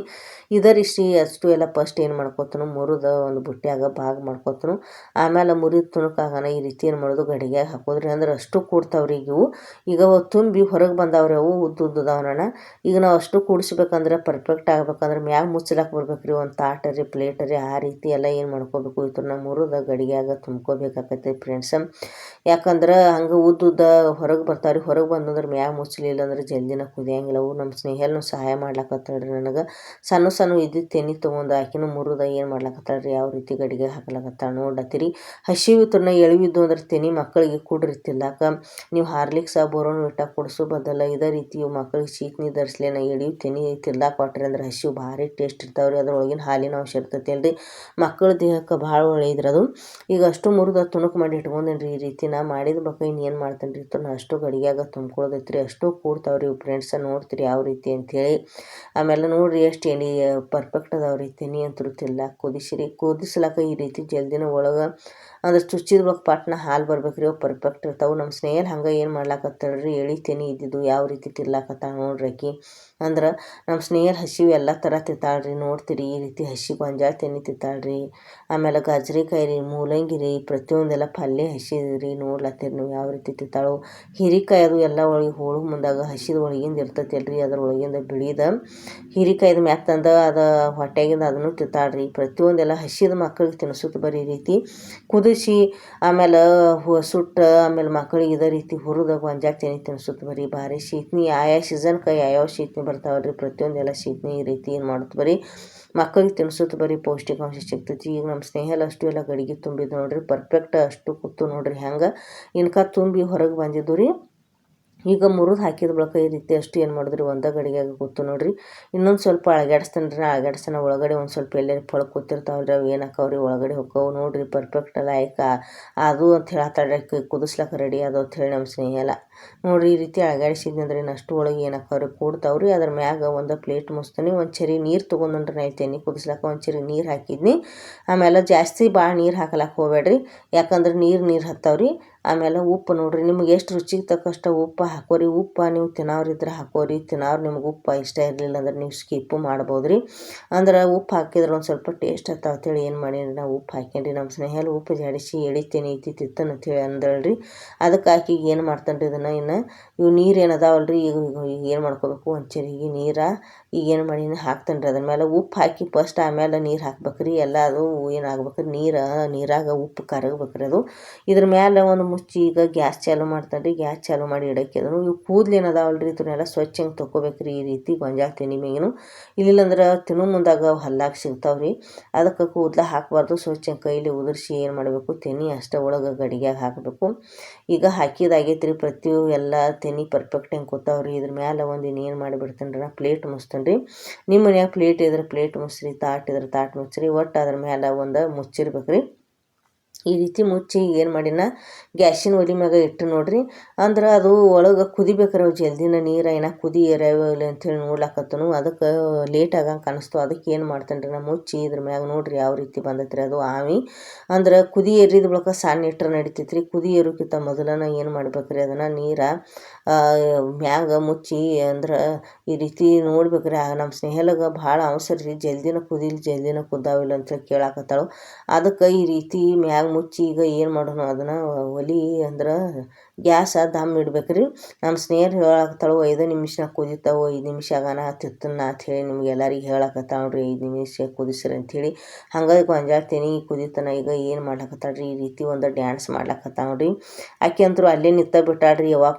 ಇದರಿಷ್ಟು ಅಷ್ಟು ಎಲ್ಲ ಫಸ್ಟ್ ಏನು ಮಾಡ್ಕೊತನು ಮುರಿದ ಒಂದು ಬುಟ್ಟ್ಯಾಗ ಭಾಗ ಮಾಡ್ಕೊತನು. ಆಮೇಲೆ ಮುರಿದು ತುಣುಕಾಗನ ಈ ರೀತಿ ಏನು ಮಾಡೋದು ಗಡಿಗೆ ಹಾಕೋದ್ರಿ. ಅಂದ್ರೆ ಅಷ್ಟು ಕೂಡ್ತಾವ್ರಿ ಈಗ ತುಂಬಿ ಹೊರಗೆ ಬಂದಾವ್ರಿ, ಅವು ಉದ್ದದಾವಣ. ಈಗ ನಾವು ಅಷ್ಟು ಕೂಡಿಸ್ಬೇಕಂದ್ರೆ ಪರ್ಫೆಕ್ಟ್ ಆಗ್ಬೇಕಂದ್ರೆ ಮ್ಯಾಗ ಮುಚ್ಚಲಾಕ ಬರ್ಬೇಕ್ರಿ, ಒಂದು ತಾಟರಿ ಪ್ಲೇಟರಿ ಆ ರೀತಿ ಎಲ್ಲ ಏನು ಮಾಡ್ಕೋಬೇಕು ಇದ್ರನ್ನ ಮುರಿದ ಗಡಿಗ್ಯಾಗ ತುಂಬ್ಕೋಬೇಕಾಕೈತಿ ಫ್ರೆಂಡ್ಸ್. ಯಾಕಂದ್ರೆ ಹಂಗೆ ಉದ್ದ ಹೊರಗೆ ಬರ್ತಾವ್ರಿ. ಹೊರಗೆ ಬಂದಂದ್ರೆ ಮ್ಯಾಗ ಮುಚ್ಚಲಿಲ್ಲ ಅಂದ್ರೆ ಜಲ್ದಿನ ಕುದಿಯಂಗಿಲ್ಲ. ಅವು ನಮ್ಮ ಸ್ನೇಹಲ್ನು ಸಹಾಯ ಮಾಡ್ಲಾಕತ್ತಾಳ್ರಿ ನನಗೆ. ಸಣ್ಣ ಸಣ್ಣ ಇದ್ದಿದ್ದು ತೆನಿ ತೊಗೊಂಡು ಆಕಿನೂ ಮುರಿದ ಏನು ಮಾಡ್ಲಾಕತ್ತಾಳ್ರಿ, ಯಾವ ರೀತಿ ಗಡಿಗೆ ಹಾಕ್ಲಾಕತ್ತಾಳ ನೋಡ್ಲತ್ತೀರಿ. ಹಸಿವಿತ್ರನ ಎಳಿವಿದ್ದು ಅಂದ್ರೆ ತೆನಿ ಮಕ್ಕಳಿಗೆ ಕುಡ್ರಿ ತಿನ್ನಾಕ. ನೀವು ಹಾರ್ಲಿಕ್ಸ್ ಬೋರ್ನ್ವಿಟಾ ಕುಡಿಸೋ ಬದಲ ಇದೇ ರೀತಿ ಮಕ್ಕಳಿಗೆ ಶೀತನಿ ಧರಿಸ್ಲೇನ ಎಳಿವು ತೆನಿ ತಿನ್ಲಾಕ ಕೊಟ್ರಿ ಅಂದ್ರೆ ಹಸಿವು ಭಾರಿ ಟೇಸ್ಟ್ ಇರ್ತಾವ್ರಿ. ಅದ್ರೊಳಗಿನ ಹಾಲಿನ ಅಂಶ ಇರ್ತೈತಿ ಅಲ್ರಿ, ಮಕ್ಕಳ ದೇಹಕ್ಕೆ ಭಾಳ ಒಳ್ಳೆಯದ್ರಿ ಅದು. ಈಗ ಅಷ್ಟು ಮುರಿದ ತುಣುಕು ಮಾಡಿ ಇಟ್ಕೊಂಡೇನ್ರಿ. ಈ ರೀತಿ ನಾ ಮಾಡಿದ ಬಕ ಇನ್ನೇನು ಮಾಡ್ತೇನೆ ರೀ, ಇತ್ತು ಅಷ್ಟು ಗಡಿಗ್ಯಾಗ ತುಂಬ್ಕೊಳ್ದೈತ್ರಿ. ಅಷ್ಟು ಕೂಡ್ತಾವ್ರಿ ಫ್ರೆಂಡ್ಸ. ನೋಡ್ತೀರಿ ಯಾವ ರೀತಿ ಅಂಥೇಳಿ. ಆಮೇಲೆ ನೋಡ್ರಿ ಎಷ್ಟು ಎಣ್ಣೆ ಪರ್ಫೆಕ್ಟ್ ಅದಾವ್ರಿ. ತೆನಿ ಅಂತೂ ತಿನ್ಲಾಕ ಕುದಿಸ್ಲಾಕ ಈ ರೀತಿ ಜಲ್ದಿನ ಒಳಗೆ ಅಂದ್ರೆ ಚುಚ್ಚಿದ ಬಳಿಕ ಪಟ್ನ ಹಾಲು ಬರ್ಬೇಕ್ರಿ, ಅವು ಪರ್ಫೆಕ್ಟ್ ಇರ್ತಾವೆ. ನಮ್ಮ ಸ್ನೇಹಲ್ ಹಂಗೆ ಏನು ಮಾಡ್ಲಾಕತ್ತಾಳ್ರಿ, ಎಳಿ ತೆನಿ ಇದ್ದಿದ್ದು ಯಾವ ರೀತಿ ತಿನ್ಲಾಕತ್ತಾಳ ನೋಡ್ರಿ ಆಕಿ. ಅಂದ್ರೆ ನಮ್ಮ ಸ್ನೇಹಲ್ ಹಸಿವು ಎಲ್ಲ ಥರ ತಿಂತಾಳ್ರಿ. ನೋಡ್ತೀರಿ ಈ ರೀತಿ ಹಸಿ ಗೊಂಜಾಳ ತೆನಿ ತಿಂತಾಳ್ರಿ. ಆಮೇಲೆ ಗಜ್ರಿಕಾಯಿ ರೀ, ಮೂಲಂಗಿ ರೀ, ಪ್ರತಿಯೊಂದೆಲ್ಲ ಪಲ್ಯ ಹಸಿದ್ರಿ. ನೋಡ್ಲತ್ತೀರಿ ನೀವು ಯಾವ ರೀತಿ ತಿಂತಾಳು. ಹೀರಿಕಾಯಿ ಅದು ಎಲ್ಲ ಒಳಗೆ ಹೋಳು ಮುಂದಾಗ ಹಸಿದ ಒಳಗಿಂದ ಇರ್ತೈತಿ ಅಲ್ರಿ, ಅದ್ರ ಒಳಗಿಂದ ಬಿಳಿದ ಹೀರಿಕಾಯ್ದು ಮೆತ್ತಂದ ಅದು ಹೊಟ್ಟೆಗಿಂದ ಅದನ್ನು ತಿಂತಾಳ್ರಿ. ಪ್ರತಿಯೊಂದೆಲ್ಲ ಹಸಿದ ಮಕ್ಕಳಿಗೆ ತಿನ್ಸುತ್ತ ಬರೀ ಈ ರೀತಿ ಕುದಿಸಿ ಆಮೇಲೆ ಸುಟ್ಟು ಆಮೇಲೆ ಮಕ್ಕಳಿಗೆ ಇದೇ ರೀತಿ ಹುರಿದ ಗೊಂಜಾಳ ತೆನಿ ತಿನ್ಸುತ್ತ ಬರೀ. ಭಾರಿ ಶೀತನಿ ಆಯಾ ಸೀಸನ್ಗೆ ಯಾವ್ಯಾವ ಶೀತನಿ ಬರ್ತಾವಲ್ರಿ, ಪ್ರತಿಯೊಂದೆಲ್ಲ ಶೀತನಿ ಈ ರೀತಿ ಏನು ಮಾಡುತ್ತೆ ಬರೀ ಮಕ್ಕಳಿಗೆ ತಿನ್ಸುತ್ತ ಬರೀ ಪೌಷ್ಟಿಕಾಂಶ ಸಿಗ್ತೈತಿ. ಈಗ ನಮ್ಮ ಸ್ನೇಹಲ್ ಅಷ್ಟು ಎಲ್ಲ ಗಡಿಗೆ ತುಂಬಿದ್ದು ನೋಡ್ರಿ, ಪರ್ಫೆಕ್ಟ್ ಅಷ್ಟು ಕೂತು ನೋಡ್ರಿ ಹೆಂಗೆ ಇನ್ಕ ತುಂಬಿ ಹೊರಗೆ ಬಂದಿದ್ದು ರೀ. ಈಗ ಮುರಿದು ಹಾಕಿದ ಬಳಿಕ ಈ ರೀತಿ ಅಷ್ಟು ಏನು ಮಾಡಿದ್ರಿ ಒಂದೇ ಗಡಿಗ್ಯಾಗ ಕೂತು ನೋಡ್ರಿ. ಇನ್ನೊಂದು ಸ್ವಲ್ಪ ಅಳಗ್ಯಾಡಿಸ್ತಾನೆ ರೀ, ಅಳಗ್ಯಾಡ್ಸನ ಒಳಗಡೆ ಒಂದು ಸ್ವಲ್ಪ ಎಲ್ಲೇ ಪೊಳಗೆ ಕೂತಿರ್ತಾವಲ್ರಿ, ಅವು ಏನು ಹಾಕವ್ರಿ ಒಳಗಡೆ ಹೋಕ್ಕವು ನೋಡ್ರಿ. ಪರ್ಫೆಕ್ಟ್ ಅಲ್ಲ ಆಯ್ಕ ಅದು ಅಂತ ಹೇಳತ್ತಾಳ್ರಿ, ಕುದಿಸ್ಲಾಕ ರೆಡಿ ಅದು ಅಂತ ಹೇಳಿ ನಮ್ಮ ಸ್ನೇಹ ನೋಡ್ರಿ. ಈ ರೀತಿ ಅಳಗ್ಯಾಡಿಸಿದ್ನಿ ಅಂದ್ರೆ ಅಷ್ಟು ಒಳಗೆ ಏನು ಹಾಕವ್ರಿ ಕೂಡ್ತಾವ್ರಿ. ಅದ್ರ ಮ್ಯಾಗ ಒಂದು ಪ್ಲೇಟ್ ಮುಚ್ತಾನೆ ಒಂದು ಚರಿ ನೀರು ತೊಗೊಂಡ್ರಿ. ನಾ ತೆನಿ ಕುದಿಸ್ಲಾಕ ಒಂದು ಚರಿ ನೀರು ಹಾಕಿದ್ನಿ. ಆಮೇಲೆ ಜಾಸ್ತಿ ಭಾಳ ನೀರು ಹಾಕ್ಲಾಕ ಹೋಗ್ಬೇಡ್ರಿ, ಯಾಕಂದ್ರೆ ನೀರು ಹತ್ತಾವ್ರಿ. ಆಮೇಲೆ ಉಪ್ಪು ನೋಡ್ರಿ, ನಿಮ್ಗೆ ಎಷ್ಟು ರುಚಿಗೆ ತಕ್ಕಷ್ಟು ಉಪ್ಪು ಹಾಕೋರಿ. ಉಪ್ಪು ನೀವು ತಿನ್ನೋರಿದ್ರೆ ಹಾಕೋರಿ, ತಿನ್ನೋರು ನಿಮ್ಗೆ ಉಪ್ಪು ಇಷ್ಟ ಇರಲಿಲ್ಲ ಅಂದ್ರೆ ನೀವು ಸ್ಕಿಪ್ಪು ಮಾಡ್ಬೋದು. ಅಂದ್ರೆ ಉಪ್ಪು ಹಾಕಿದ್ರೆ ಒಂದು ಸ್ವಲ್ಪ ಟೇಸ್ಟ್ ಹತ್ತಾವ ಅಂತೇಳಿ ಏನು ಮಾಡೀನಿ ನಾವು ಉಪ್ಪು ಹಾಕೇನ್ರಿ. ನಮ್ಮ ಸ್ನೇಹಲ್ ಉಪ್ಪು ಜಾಡಿಸಿ ಎಳಿತೇನೆ ಐತಿ ತಿತ್ತನ ಅಂತೇಳಿ ಅಂದಳ್ರಿ. ಅದಕ್ಕೆ ಆಕಿಗೆ ಏನು ಮಾಡ್ತಾನೆ ಇದನ್ನು ಇನ್ನು ಇವು ನೀರು ಏನದಾವಲ್ರಿ, ಈಗ ಏನು ಮಾಡ್ಕೋಬೇಕು ಒಂದು ಚರಿಗೆ ನೀರು ಈಗ ಏನು ಮಾಡೀನಿ ಹಾಕ್ತೇನೆ ಅದ್ರ ಮೇಲೆ ಉಪ್ಪು ಹಾಕಿ ಫಸ್ಟ್, ಆಮೇಲೆ ನೀರು ಹಾಕ್ಬೇಕ್ರಿ. ಎಲ್ಲ ಅದು ಏನಾಗ್ಬೇಕ್ರಿ ನೀರಾಗ ಉಪ್ಪು ಕರಗಬೇಕ್ರಿ ಅದು. ಇದ್ರ ಮೇಲೆ ಒಂದು ಮುಚ್ಚಿ ಈಗ ಗ್ಯಾಸ್ ಚಾಲು ಮಾಡ್ತಾನೆ ಗ್ಯಾಸ್ ಚಾಲು ಮಾಡಿ ಇಡಕ್ಕೆ ಅದನ್ನು ಇವು ಕೂದಲು ಏನದಾವಲ್ರಿ ಇದನ್ನೆಲ್ಲ ಸ್ವಚ್ಛ ಹೆಂಗೆ ತೊಗೋಬೇಕ್ರಿ. ಈ ರೀತಿ ಗೊಂಜಾಳ ತೆನಿ ಮೇಗಿನು ಇಲ್ಲಿಲ್ಲಂದ್ರೆ ತಿನ್ನೋ ಮುಂದಾಗ ಹಲ್ಲಾಗ ಸಿಗ್ತಾವ್ರಿ. ಅದಕ್ಕೆ ಕೂದಲ ಹಾಕಬಾರ್ದು, ಸ್ವಚ್ಛ ಕೈಲಿ ಉದುರಿಸಿ ಏನು ಮಾಡಬೇಕು ತೆನಿ ಅಷ್ಟೇ ಒಳಗೆ ಗಡಿಗ್ಯಾಗ ಹಾಕಬೇಕು. ಈಗ ಹಾಕಿದಾಗೈತ್ರಿ ಪ್ರತಿ ಎಲ್ಲ ತೆನಿ ಪರ್ಫೆಕ್ಟ್ ಹೆಂಗೆ ಕೂತಾವ್ರಿ. ಇದ್ರ ಮೇಲೆ ಒಂದು ಇನ್ನೇನು ಮಾಡಿಬಿಡ್ತೇನೆ ರೀ, ನಾ ಪ್ಲೇಟ್ ಮುಚ್ತೇನೆ ರೀ. ನಿಮ್ಮ ಮನ್ಯಾಗ ಪ್ಲೇಟ್ ಇದ್ರೆ ಪ್ಲೇಟ್ ಮುಚ್ಚ್ರಿ, ತಾಟ್ ಇದ್ರೆ ತಾಟ್ ಮುಚ್ಚ್ರಿ, ಒಟ್ಟು ಅದ್ರ ಮೇಲೆ ಒಂದು ಮುಚ್ಚಿರ್ಬೇಕ್ರಿ. ಈ ರೀತಿ ಮುಚ್ಚಿ ಏನು ಮಾಡಿನ ಗ್ಯಾಸಿನ ಒಲೆ ಮ್ಯಾಗ ಇಟ್ಟು ನೋಡ್ರಿ. ಅಂದ್ರೆ ಅದು ಒಳಗೆ ಕುದಿಬೇಕ್ರಿ, ಅವು ಜಲ್ದಿನ ನೀರು ಏನೋ ಕುದಿ ಏರ್ಯಾವಿಲ್ಲ ಅಂಥೇಳಿ ನೋಡ್ಲಾಕತ್ತನು. ಅದಕ್ಕೆ ಲೇಟ್ ಆಗಂಗೆ ಕಾಣಿಸ್ತು. ಅದಕ್ಕೆ ಏನು ಮಾಡ್ತೇನೆ ರೀ ನಾ ಮುಚ್ಚಿ ಇದ್ರ ಮ್ಯಾಗ ನೋಡ್ರಿ ಯಾವ ರೀತಿ ಬಂದೈತ್ರಿ ಅದು ಆವಿ. ಅಂದ್ರೆ ಕುದಿ ಏರಿದ ಬಳಿಕ ಸಣ್ಣ ಇಟ್ಟರೆ ನಡಿತೈತ್ರಿ. ಕುದಿ ಏರೋಕ್ಕಿಂತ ಮೊದಲನ ಏನು ಮಾಡ್ಬೇಕ್ರಿ, ಅದನ್ನು ನೀರು ಮ್ಯಾಗ ಮುಚ್ಚಿ ಅಂದ್ರೆ ಈ ರೀತಿ ನೋಡ್ಬೇಕ್ರಿ. ನಮ್ಮ ಸ್ನೇಹಲ್ಗೆ ಭಾಳ ಅವಸರ ರೀ, ಜಲ್ದಿನ ಜಲ್ದಿನ ಕುದ್ದಾವಿಲ್ಲ ಅಂತೇಳಿ ಕೇಳಾಕತ್ತಾಳು. ಅದಕ್ಕೆ ಈ ರೀತಿ ಮ್ಯಾಗ ಮುಚ್ಚಿ ಈಗ ಏನು ಮಾಡೋಣ ಅದನ್ನು ಒಲೆ ಅಂದ್ರೆ ಗ್ಯಾಸ ದಮ್ ಇಡ್ಬೇಕ್ರಿ. ನಮ್ಮ ಸ್ನೇಹರು ಹೇಳಾಕತ್ತಾಳು 5 ನಿಮಿಷನಾಗ ಕುದಿತಾವೆ, 5 ನಿಮಿಷ ಆಗನ ತಿತ್ತನ್ನ ಅಂತ ಹೇಳಿ ನಿಮ್ಗೆ ಎಲ್ಲರಿಗೆ ಹೇಳಾಕತ್ತಾಳ ನೋಡ್ರಿ. 5 ನಿಮಿಷ ಕುದಿಸ್ರಿ ಅಂಥೇಳಿ. ಹಂಗಾಗಿ ಗೊಂಜಾಳ ತೆನಿ ಕುದಿತನ ಈಗ ಏನು ಮಾಡ್ಲಾಕತ್ತಾಳ್ರಿ, ಈ ರೀತಿ ಒಂದು ಡ್ಯಾನ್ಸ್ ಮಾಡ್ಲಾಕತ್ತಾಳ ನೋಡ್ರಿ. ಆಕೆ ಅಂತೂ ಅಲ್ಲೇ ನಿಂತ ಬಿಟ್ಟಾಳ್ರಿ, ಯಾವಾಗ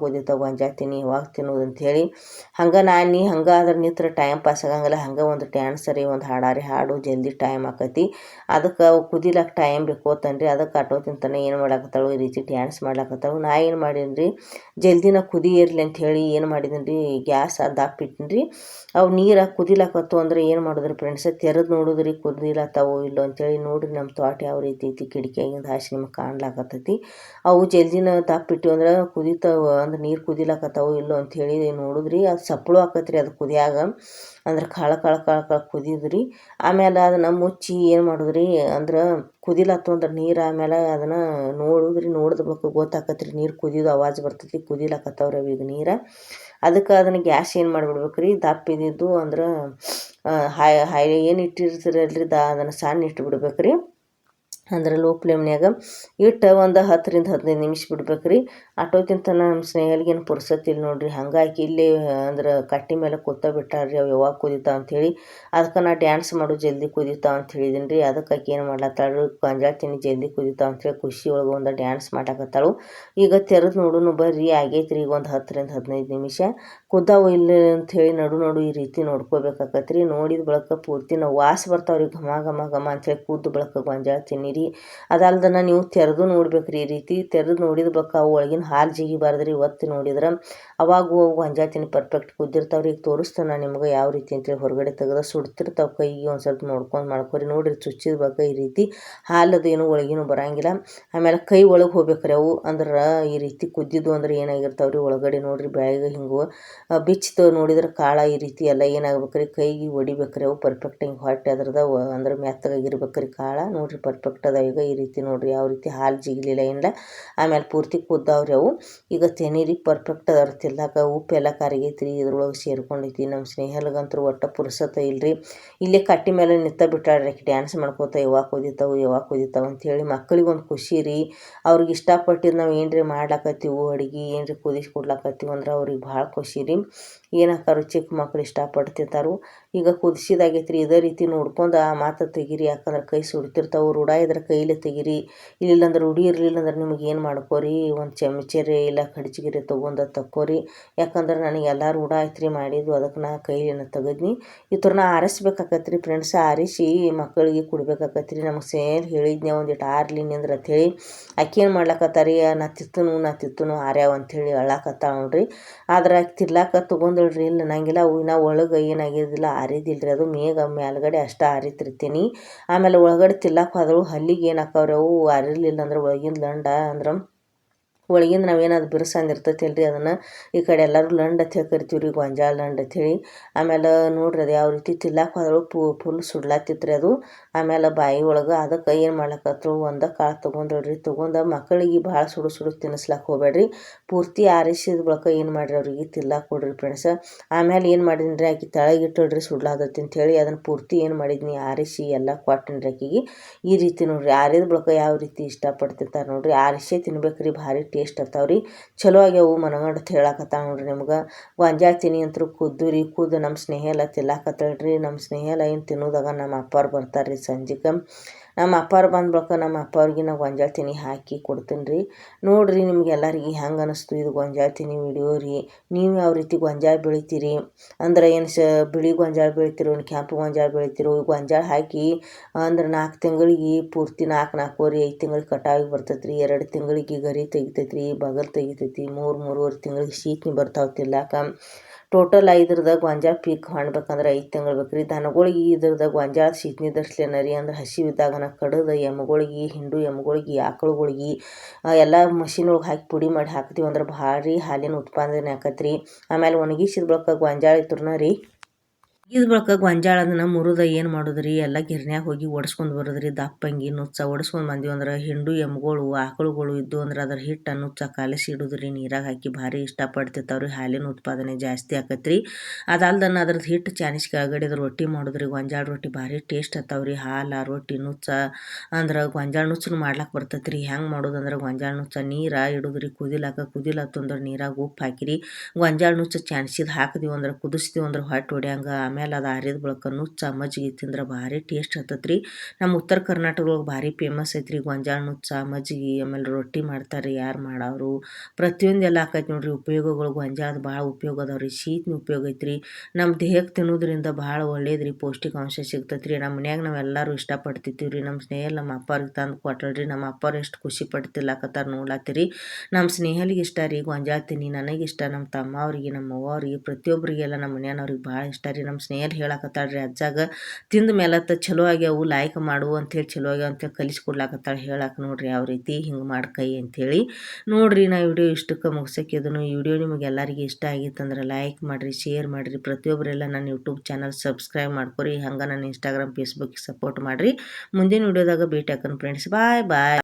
ಕುದಿತಾವೆ ಗೊಂಜಾಳ ತೆನಿ ಯಾವಾಗ ತಿನ್ನೋದು ಅಂಥೇಳಿ. ಹಂಗೆ ನಾನು ಹಂಗೆ ಆದ್ರೆ ನಿಂತ್ರೆ ಟೈಮ್ ಪಾಸ್ ಆಗಂಗಿಲ್ಲ. ಹಂಗೆ ಒಂದು ಡ್ಯಾನ್ಸ್ ರೀ, ಒಂದು ಹಾಡಾರಿ ಹಾಡು ಜಲ್ದಿ ಟೈಮ್ ಆಕತಿ. ಅದಕ್ಕೆ ಅವು ಕುದಿಲಾಕ ಟೈಮ್ ಬೇಕು ಅಂತನ್ರಿ. ಅದಕ್ಕೆ ಆಟೋ ತಿಂತಾನೆ ಏನು ಮಾಡ್ಲಾಕತ್ತಾಳು ಈ ರೀತಿ ಡ್ಯಾನ್ಸ್ ಮಾಡ್ಲಾಕತ್ತಾಳು. ನಾ ಏನು ಮಾಡೀನಿ ರೀ, ಜಲ್ದಿನ ಕುದಿ ಏರ್ಲಿ ಅಂಥೇಳಿ ಏನು ಮಾಡಿದ್ದೀನಿ ರೀ, ಗ್ಯಾಸ್ ದಪ್ಪ ಇಟ್ಟಿನಿ ರೀ. ಅವು ನೀರು ಕುದಿಲಾಕತ್ತು ಅಂದ್ರೆ ಏನು ಮಾಡಿದ್ರಿ ಫ್ರೆಂಡ್ಸ್, ತೆರೆದು ನೋಡಿದ್ರಿ ಕುದಿಲತ್ತಾವು ಇಲ್ಲೋ ಅಂಥೇಳಿ. ನೋಡಿರಿ ನಮ್ಮ ತೋಟ ಯಾವ ರೀತಿ ಐತಿ, ಕಿಟಕಿಯಾಗಿಂದ ಹಾಸಿ ನಿಮ್ಗೆ ಕಾಣ್ಲಾಕತ್ತೈತಿ. ಅವು ಜಲ್ದಿನ ದಪ್ಪ ಇಟ್ಟಿವಿ ಅಂದ್ರೆ ಕುದಿತಾವೆ, ಅಂದ್ರೆ ನೀರು ಕುದಿಲಾಕತ್ತಾವು ಇಲ್ಲೋ ಅಂಥೇಳಿ ನೋಡಿದ್ರಿ. ಅದು ಸಪ್ಪಳು ಆಕತ್ರಿ ಅದು ಕುದಿಯಾಗ. ಅಂದ್ರೆ ಕಾಳ ಕಾಳ ಕಾಳ ಕಾಳ ಕುದಿದ್ರಿ. ಆಮೇಲೆ ಅದನ್ನು ಮುಚ್ಚಿ ಏನು ಮಾಡಿದ್ರಿ ಅಂದ್ರೆ ಕುದಿಲತ್ತು ಅಂದ್ರೆ ನೀರು. ಆಮೇಲೆ ಅದನ್ನು ನೋಡಿದ್ರಿ, ನೋಡಿದ ಬಳಿಕ ಗೊತ್ತಾಕತ್ರಿ ನೀರು ಕುದಿಯೋದು ಆವಾಜ್ ಬರ್ತೈತಿ, ಕುದಿಲಕತ್ತವ್ರಿ ಅವು ಈಗ ನೀರು. ಅದಕ್ಕೆ ಅದನ್ನು ಗ್ಯಾಸ್ ಏನು ಮಾಡಿಬಿಡ್ಬೇಕು ರೀ, ದಪ್ಪ ಇದ್ದಿದ್ದು ಅಂದ್ರೆ ಹೈ ಏನು ಇಟ್ಟಿರ್ತೀರಲ್ರಿ ಅದನ್ನು ಸಣ್ಣ ಇಟ್ಟು ರೀ. ಅಂದ್ರೆ ಲೋ ಫ್ಲೇಮ್ನ್ಯಾಗ ಇಟ್ಟು ಒಂದು 10-15 ನಿಮಿಷ ಬಿಡ್ಬೇಕು ರೀ. ಅಟೋಕ್ಕಿಂತ ನಮ್ಮ ಸ್ನೇಹಲ್ಗೇನು ಪುರ್ಸತ್ತಿಲ್ಲ ನೋಡ್ರಿ. ಹಂಗಾಗಿ ಇಲ್ಲಿ ಅಂದ್ರೆ ಕಟ್ಟಿ ಮೇಲೆ ಕೂತ ಬಿಟ್ಟಾರ್ರಿ ಅವು ಯಾವಾಗ ಕುದಿತಾವ ಅಂಥೇಳಿ. ಅದಕ್ಕೆ ನಾ ಡ್ಯಾನ್ಸ್ ಮಾಡು ಜಲ್ದಿ ಕುದಿತಾವ ಅಂತ ಹೇಳಿದೀನಿ ರೀ. ಅದಕ್ಕೆ ಆಕೆ ಏನು ಮಾಡ್ಲತ್ತಾಳು, ಗೊಂಜಾಳ ತಿನ್ನಿ ಜಲ್ದಿ ಕುದಿತಾವ ಅಂಥೇಳಿ ಖುಷಿ ಒಳಗೆ ಒಂದು ಡ್ಯಾನ್ಸ್ ಮಾಡಾಕತ್ತಾಳು. ಈಗ ತೆರೆದು ನೋಡುನು ಬರ್ರಿ, ಆಗೈತ್ರಿ ಈಗ ಒಂದು 10-15 ನಿಮಿಷ. ಕುದ್ದಾವು ಇಲ್ಲ ಅಂಥೇಳಿ ನಡು ಈ ರೀತಿ ನೋಡ್ಕೋಬೇಕಾಕತ್ರಿ. ನೋಡಿದ ಬಳಿಕ ಪೂರ್ತಿ ನಾವು ವಾಸ ಬರ್ತಾವ್ರಿ ಘಮ ಘಮ ಘಮ ಅಂಥೇಳಿ ಕುದ್ದ ಬಳಿಕ ಗೊಂಜಾಳ ತಿನ್ನಿರಿ. ಅದಲ್ದನ ನೀವು ತೆರೆದು ನೋಡ್ಬೇಕ್ರಿ. ಈ ರೀತಿ ತೆರೆದು ನೋಡಿದ ಬಳಿಕ ಅವು ಒಳಗಿನ ಹಾಲು ಜಿಗಿಬಾರ್ದ್ರಿ. ಒತ್ತಿ ನೋಡಿದ್ರೆ ಅವಾಗ ಗೊಂಜಾಳ ತಿನ್ನಿ ಪರ್ಫೆಕ್ಟ್ ಕುದ್ದಿರ್ತಾವ್ರಿ. ಈಗ ತೋರಿಸ್ತಾನೆ ನಾನು ನಿಮ್ಗೆ ಯಾವ ರೀತಿ ಅಂತೇಳಿ. ಹೊರಗಡೆ ತೆಗೆದ ಸುಡ್ತಿರ್ತಾವೆ ಕೈಗೆ, ಒಂದು ಸ್ವಲ್ಪ ನೋಡ್ಕೊಂಡು ಮಾಡ್ಕೊರಿ. ನೋಡಿರಿ ಚುಚ್ಚಿದ ಬಳಿಕ ಈ ರೀತಿ ಹಾಲದು ಏನು ಒಳಗೇನು ಬರಂಗಿಲ್ಲ. ಆಮೇಲೆ ಕೈ ಒಳಗೆ ಹೋಗ್ಬೇಕ್ರಿ ಅವು. ಅಂದ್ರೆ ಈ ರೀತಿ ಕುದ್ದಿದ್ದು ಅಂದ್ರೆ ಏನಾಗಿರ್ತಾವ್ರಿ ಒಳಗಡೆ ನೋಡ್ರಿ ಬ್ಯಾಳಿಗೆ ಹಿಂಗೆ ಬಿಚ್ಚಿ ನೋಡಿದ್ರೆ ಕಾಳ ಈ ರೀತಿ ಎಲ್ಲ ಏನಾಗ್ಬೇಕ್ರಿ, ಕೈಗೆ ಹೊಡಿಬೇಕ್ರಿ ಅವು ಪರ್ಫೆಕ್ಟ್. ಹಿಂಗೆ ಹೊಟ್ಟೆ ಅದ್ರದ ಅಂದ್ರೆ ಮೆತ್ತಗಾಗಿರ್ಬೇಕ್ರಿ ಕಾಳ. ನೋಡ್ರಿ ಪರ್ಫೆಕ್ಟ್ ಅದ. ಈಗ ಈ ರೀತಿ ನೋಡ್ರಿ ಯಾವ ರೀತಿ ಹಾಲು ಜಿಗಿಲಿಲ್ಲ ಏನಿಲ್ಲ. ಆಮೇಲೆ ಪೂರ್ತಿ ಕುದ್ದಾವ್ರಿ ಅವು. ಈಗ ತೆನೀರಿ ಪರ್ಫೆಕ್ಟ್ ಅದಾವ್ರಿ ತಿನ್ನಕ. ಉಪ್ಪೆಲ್ಲ ಕರಗೈತ್ರಿ, ಇದ್ರೊಳಗೆ ಸೇರ್ಕೊಂಡೈತಿ. ನಮ್ಮ ಸ್ನೇಹಲ್ಗಂತೂ ಒಟ್ಟು ಪುರ್ಸತ್ತ ಇಲ್ರಿ. ಇಲ್ಲೇ ಕಟ್ಟಿ ಮೇಲೆ ನಿಂತ ಬಿಟ್ಟಾಳ್ರಿ ಆಕೆ ಡ್ಯಾನ್ಸ್ ಮಾಡ್ಕೋತ, ಯಾವಾಗ ಕುದಿತಾವು ಅಂಥೇಳಿ. ಮಕ್ಕಳಿಗೆ ಒಂದು ಖುಷಿ ರೀ. ಅವ್ರಿಗೆ ಇಷ್ಟಪಟ್ಟಿದ್ದು ನಾವು ಏನ್ರಿ ಮಾಡ್ಲಾಕತ್ತೀವಿ ಅಡುಗೆ, ಏನ್ರಿ ಕುದಿಸಿ ಕೊಡ್ಲಾಕತ್ತೀವಿ ಅಂದ್ರೆ ಅವ್ರಿಗೆ ಭಾಳ ಖುಷಿ ರೀ. ಏನಾಕಾರು ಚಿಕ್ಕ ಮಕ್ಳು ಇಷ್ಟಪಟ್ಟು ತಿಂತಾರು. ಈಗ ಕುದಿಸಿದಾಗೈತ್ರಿ. ಇದೇ ರೀತಿ ನೋಡ್ಕೊಂಡು ಆ ಮಾತು ತೆಗೀರಿ, ಯಾಕಂದ್ರೆ ಕೈ ಸುಡ್ತಿರ್ತಾವೆ. ರೂಢ ಇದ್ರೆ ಕೈಲೇ ತೆಗೀರಿ. ಇಲ್ಲಿಲ್ಲಂದ್ರೆ ರೂಢಿ ಇರಲಿಲ್ಲ ಅಂದ್ರೆ ನಿಮ್ಗೆ ಏನು ಮಾಡ್ಕೋರಿ, ಒಂದು ಚಮಚರಿ ಇಲ್ಲ ಕಡ್ಚಿಗಿರಿ ತೊಗೊಂಡು ತಕ್ಕೋರಿ. ಯಾಕಂದ್ರೆ ನನಗೆ ಎಲ್ಲ ರೂಢ ಆಯ್ತು ಮಾಡಿದ್ದು, ಅದಕ್ಕೆ ನಾ ಕೈಲೇನ ತೆಗದ್ನಿ. ಈ ಥರ ನಾ ಆರಿಸ್ಬೇಕಾಕತ್ರಿ ಫ್ರೆಂಡ್ಸ್. ಆರಿಸಿ ಮಕ್ಕಳಿಗೆ ಕೊಡ್ಬೇಕಾಕತ್ರಿ. ನಮಗೆ ಸೇಲ್ ಹೇಳಿದ್ನಿ ಒಂದಿಟ್ಟು ಆರ್ಲಿ ನಿಂದ್ರೆ ಅಂಥೇಳಿ. ಆಕೆ ಏನು ಮಾಡ್ಲಕತ್ತಾರಿ, ನಾ ತಿತ್ತನು ಆರ್ಯಾವ ಅಂಥೇಳಿ ಅಳ್ಳಾಕತ್ತಾಳ ನೋಡ್ರಿ. ಆದ್ರೆ ಆಕೆ ತಿರ್ಲಾಕ ತೊಗೊಂಡಳ್ರಿ. ಇಲ್ಲ ನಂಗಿಲ್ಲ, ಅವು ಇನ್ನು ಒಳಗೆ ಏನಾಗಿದ್ದಿಲ್ಲ, ಆರಿದಿಲ್ರಿ. ಅದು ಮೇಲ್ಗಡೆ ಅಷ್ಟು ಆರಿತಿರ್ತೀನಿ. ಆಮೇಲೆ ಒಳಗಡೆ ತಿರ್ಲಾಕ ಹೋದಳು. ಹಲ್ಲಿಗೆ ಏನು ಹಾಕವ್ರಿ ಅವು ಆರಿರ್ಲಿಲ್ಲ ಅಂದ್ರೆ ಒಳಗಿಂದ ಲಂಡ ಅಂದ್ರೆ ಒಳಗಿಂದ ನಾವೇನಾದ್ರು ಬಿರುಸಂದು ಇರ್ತೈತಿಲ್ರಿ, ಅದನ್ನು ಈ ಕಡೆ ಎಲ್ಲರೂ ಲಂಡ್ ಅಂತ ಹೇಳಿ ಕರಿತೀವಿ ರೀ, ಗೊಂಜಾಳ ಲಂಡ್ ಅಂಥೇಳಿ. ಆಮೇಲೆ ನೋಡ್ರಿ ಅದು ಯಾವ ರೀತಿ ತಿರ್ಲಾಕ ಹೋದಳು. ಫುಲ್ ಸುಡ್ಲಾತಿತ್ರಿ ಅದು. ಆಮೇಲೆ ಬಾಯಿ ಒಳಗೆ ಅದಕ್ಕೆ ಏನು ಮಾಡ್ಲಕತ್ತಳು, ಒಂದು ಕಾಳು ತೊಗೊಂಡಳ್ರಿ. ತೊಗೊಂಡು ಮಕ್ಕಳಿಗೆ ಭಾಳ ಸುಡು ತಿನ್ನಿಸ್ಲಾಕ ಹೋಗ್ಬೇಡ್ರಿ. ಪೂರ್ತಿ ಆರಿಸಿದ ಬಳಿಕ ಏನು ಮಾಡಿರಿ ಅವ್ರಿಗೆ ತಿರ್ಲಾಕ ಕೊಡ್ರಿ ಫ್ರೆಂಡ್ಸ್. ಆಮೇಲೆ ಏನು ಮಾಡಿದ್ನಿ ರೀ, ಆಕೆ ತೆಳಗಿಟ್ಟಳ್ರಿ ಸುಡ್ಲಾದತ್ತಿ ಅಂಥೇಳಿ. ಅದನ್ನು ಪೂರ್ತಿ ಏನು ಮಾಡಿದ್ನಿ, ಆರಿಸಿ ಎಲ್ಲ ಕೊಟ್ಟಿನ್ರಿ ಆಕೆಗೆ. ಈ ರೀತಿ ನೋಡ್ರಿ ಆರಿದ ಬಳಿಕ ಯಾವ ರೀತಿ ಇಷ್ಟಪಡ್ತಿರ್ತಾರೆ ನೋಡ್ರಿ. ಆರಿಸೇ ತಿನ್ಬೇಕ್ರಿ, ಭಾರಿ ಟೇಸ್ಟ್ ಇರ್ತಾವ್ರಿ. ಚಲೋ ಆಗ್ಯಾವು ಮನಗಂಡು ಅಂತ ಹೇಳಕತ್ತಾಳ ನೋಡ್ರಿ ನಿಮ್ಗೆ. ಗೊಂಜಾಳ ತಿನ್ನಿ ಅಂತೂ ಕುದ್ದು ನಮ್ಮ ಸ್ನೇಹ ಎಲ್ಲ ತಿನ್ಲಾಕತ್ತಳ್ರಿ. ನಮ್ಮ ಸ್ನೇಹ ಎಲ್ಲ ಏನು ತಿನ್ನೋದಾಗ ನಮ್ಮ ಅಪ್ಪಾರು ಬರ್ತಾರ್ರಿ ಸಂಜೆಗೆ. ನಮ್ಮ ಅಪ್ಪಾರು ಬಂದ ಬಳಿಕ ನಮ್ಮ ಅಪ್ಪವ್ರಿಗೆ ನಾವು ಗೊಂಜಾಳ ತಿನ್ನಿ ಹಾಕಿ ಕೊಡ್ತೀನಿ ರೀ. ನೋಡಿರಿ ನಿಮ್ಗೆಲ್ಲರಿಗೆ ಹೆಂಗೆ ಅನ್ನಿಸ್ತು ಇದು ಗೊಂಜಾಳ ತಿನ್ನಿ ವಿಡಿಯೋ ರೀ. ನೀವು ಯಾವ ರೀತಿ ಗೊಂಜಾಳ ಬೆಳಿತೀರಿ ಅಂದ್ರೆ ಏನು ಬಿಳಿ ಗೊಂಜಾಳ ಬೆಳಿತೀರೋ, ಕೆಂಪು ಗೊಂಜಾಳ ಬೆಳಿತೀರೋ. ಗೊಂಜಾಳ ಹಾಕಿ ಅಂದ್ರೆ 4 ತಿಂಗಳಿಗೆ ಪೂರ್ತಿ 4-4 5 ತಿಂಗಳಿಗೆ ಕಟಾವಿಗೆ ಬರ್ತೈತ್ರಿ. 2 ತಿಂಗಳಿಗೆ ಗರಿ ತೆಗಿತೈತ್ರಿ, ಬಗಲ್ ತೆಗಿತೈತಿ. 3-3.5 ತಿಂಗಳಿಗೆ ಸೀಕ್ನಿ ಬರ್ತಾವೆ ತಿನ್ಲಾಕ. ಟೋಟಲ್ ಇದ್ರದಾಗ ಗೊಂಜಾಳ ಪೀಕ್ ಮಾಡ್ಬೇಕಂದ್ರೆ 5 ತಿಂಗಳು ಬೇಕ್ರಿ. ದನಗಳಿಗೆ ಇದ್ರದಾಗ ಗೊಂಜಾಳ ಸೀತ್ನಿದರ್ಸ್ಲೇನ ರೀ. ಅಂದ್ರೆ ಹಸಿವಿದ್ದಾಗನ ಕಡದು ಎಮ್ಮೆಗಳಿಗೆ, ಹಿಂಡು ಎಮ್ಮೆಗಳಿಗೆ, ಆಕಳುಗಳಿಗೆ ಎಲ್ಲ ಮಷಿನ್ ಒಳಗೆ ಹಾಕಿ ಪುಡಿ ಮಾಡಿ ಹಾಕ್ತೀವಿ ಅಂದ್ರೆ ಭಾರಿ ಹಾಲಿನ ಉತ್ಪಾದನೆ ಆಕತ್ರಿ. ಆಮೇಲೆ ಒಣಗಿಸಿದ ಬಳಿಕ ಗೊಂಜಾಳ ಇದ್ರನ್ನ ರೀ, ಇದ್ರ ಬಳಿಕ ಗೊಂಜಾಳ ಅದನ್ನು ಮುರಿದ ಏನು ಮಾಡೋದ್ರಿ, ಎಲ್ಲ ಗಿರ್ನ್ಯಾಗ ಹೋಗಿ ಒಡ್ಸ್ಕೊಂಡು ಬರೋದ್ರಿ. ದಪ್ಪಂಗಿ ನುಚ್ಚ ಒಡ್ಸ್ಕೊಂಡು ಬಂದೀವಿ ಅಂದ್ರೆ ಹಿಂಡು ಎಮ್ಮೆಗಳು, ಆಕಳುಗಳು ಇದ್ದು ಅಂದ್ರೆ ಅದ್ರ ಹಿಟ್ಟು ನುಚ್ಚ ಕಲಸಿ ಇಡೋದ್ರಿ. ನೀರಾಗ ಹಾಕಿ ಭಾರಿ ಇಷ್ಟಪಡ್ತಿರ್ತಾವ್ರಿ. ಹಾಲಿನ ಉತ್ಪಾದನೆ ಜಾಸ್ತಿ ಆಕತ್ರಿ. ಅದಲ್ದನ ಅದ್ರದ್ದು ಹಿಟ್ಟು ಚಾನಿಸ್ ಕೆಳಗಡೆ ರೊಟ್ಟಿ ಮಾಡೋದ್ರಿ. ಗೊಂಜಾಳ ರೊಟ್ಟಿ ಭಾರಿ ಟೇಸ್ಟ್ ಆತಾವ್ರಿ. ಹಾಲು ರೊಟ್ಟಿ ನುಚ್ಚ ಅಂದ್ರೆ ಗೊಂಜಾಳ ನುಚ್ಚನು ಮಾಡ್ಲಾಕ ಬರ್ತೈತ್ರಿ. ಹೆಂಗೆ ಮಾಡೋದಂದ್ರೆ ಗೊಂಜಾಳ ನುಚ್ಚ ನೀರ ಇಡೋದ್ರಿ ಕುದಿಲತ್ತು ಅಂದ್ರೆ ನೀರಾಗ ಉಪ್ಪು ಹಾಕಿರಿ. ಗೊಂಜಾಳ ನುಚ್ಚ ಚಾನ್ಸಿದ್ ಹಾಕಿದೀವಿ ಅಂದ್ರೆ ಕುದಿಸ್ತೀವಿ ಅಂದ್ರೆ ಹೊಟ್ಟೆ ಹೊಡ್ಯಾಂಗ. ಆಮೇಲೆ ಅದು ಆರಿದ ಬಳಿಕ ನುಚ್ಚ ಮಜ್ಜಿಗೆ ತಿಂದ್ರೆ ಭಾರಿ ಟೇಸ್ಟ್ ಹತ್ತತ್ರಿ. ನಮ್ಮ ಉತ್ತರ ಕರ್ನಾಟಕದೊಳಗೆ ಭಾರಿ ಫೇಮಸ್ ಐತ್ರಿ ಗೊಂಜಾಳ ನುಚ್ಚ ಮಜ್ಜಿಗೆ. ಆಮೇಲೆ ರೊಟ್ಟಿ ಮಾಡ್ತಾರೆ ಯಾರು ಮಾಡೋರು. ಪ್ರತಿಯೊಂದೆಲ್ಲ ಆಕೈತಿ ನೋಡ್ರಿ ಉಪಯೋಗಗಳು. ಗೊಂಜಾಳದ ಭಾಳ ಉಪಯೋಗ ಅದಾವ್ರಿ. ಶೀತನ ಉಪಯೋಗ ಐತ್ರಿ. ನಮ್ಮ ದೇಹಕ್ಕೆ ತಿನ್ನೋದ್ರಿಂದ ಭಾಳ ಒಳ್ಳೇದ್ರಿ, ಪೌಷ್ಟಿಕಾಂಶ ಸಿಗ್ತೈತ್ರಿ. ನಮ್ಮ ಮನ್ಯಾಗ ನಾವೆಲ್ಲರೂ ಇಷ್ಟಪಡ್ತಿರ್ತೀವಿ ರೀ. ನಮ್ಮ ಸ್ನೇಹ ನಮ್ಮ ಅಪ್ಪವ್ರಿಗೆ ತಂದು ಕೊಟ್ಟಳ್ರಿ. ನಮ್ಮ ಅಪ್ಪವ್ರು ಎಷ್ಟು ಖುಷಿ ಪಡ್ತಿರ್ಲಾಕತ್ತಾರ ನೋಡ್ಲಾತ್ತೀರಿ. ನಮ್ಮ ಸ್ನೇಹಲಿಗೆ ಇಷ್ಟ ರೀ ಗೊಂಜಾಳ ತಿನ್ನಿ, ನನಗಿಷ್ಟ, ನಮ್ಮ ತಮ್ಮ ಅವ್ರಿಗೆ, ನಮ್ಮ ಅವ್ವ ಅವ್ರಿಗೆ, ಪ್ರತಿಯೊಬ್ಬರಿಗೆಲ್ಲ ನಮ್ಮ ಮನ್ಯಾನವ್ರಿಗೆ ಭಾಳ ಇಷ್ಟ ರೀ. ನಮ್ಮ ಸ್ನೇಹಿತರು ಹೇಳಕತ್ತಾಳ್ರಿ ಅಜ್ಜಾಗ ತಿಂದ ಮೇಲತ್ತ ಚಲೋ ಆಗ್ಯಾವು ಲೈಕ್ ಮಾಡು ಅಂಥೇಳಿ ಚಲೋ ಆಗ್ಯಾವ ಅಂತೇಳಿ ಕಲಿಸ್ಕೊಡ್ಲಾಕತ್ತಾಳೆ ಹೇಳಕ್ಕೆ ನೋಡ್ರಿ ಯಾವ ರೀತಿ ಹಿಂಗೆ ಮಾಡಿ ಕೈ ಅಂಥೇಳಿ ನೋಡ್ರಿ ನಾ ವಿಡಿಯೋ ಇಷ್ಟಕ್ಕೆ ಮುಗಿಸೋಕ್ಕಿದನು ಈ ವಿಡಿಯೋ ನಿಮಗೆ ಎಲ್ಲರಿಗೆ ಇಷ್ಟ ಆಗಿತ್ತಂದ್ರೆ ಲೈಕ್ ಮಾಡಿರಿ ಶೇರ್ ಮಾಡಿರಿ ಪ್ರತಿಯೊಬ್ಬರೆಲ್ಲ ನನ್ನ ಯೂಟ್ಯೂಬ್ ಚಾನಲ್ ಸಬ್ಸ್ಕ್ರೈಬ್ ಮಾಡ್ಕೊರಿ ಹಂಗೆ ನನ್ನ ಇನ್ಸ್ಟಾಗ್ರಾಮ್ ಫೇಸ್ಬುಕ್ ಸಪೋರ್ಟ್ ಮಾಡಿರಿ ಮುಂದಿನ ವಿಡಿಯೋದಾಗ ಭೇಟಿ ಹಾಕೋಣ ಫ್ರೆಂಡ್ಸ್ ಬಾಯ್ ಬಾಯ್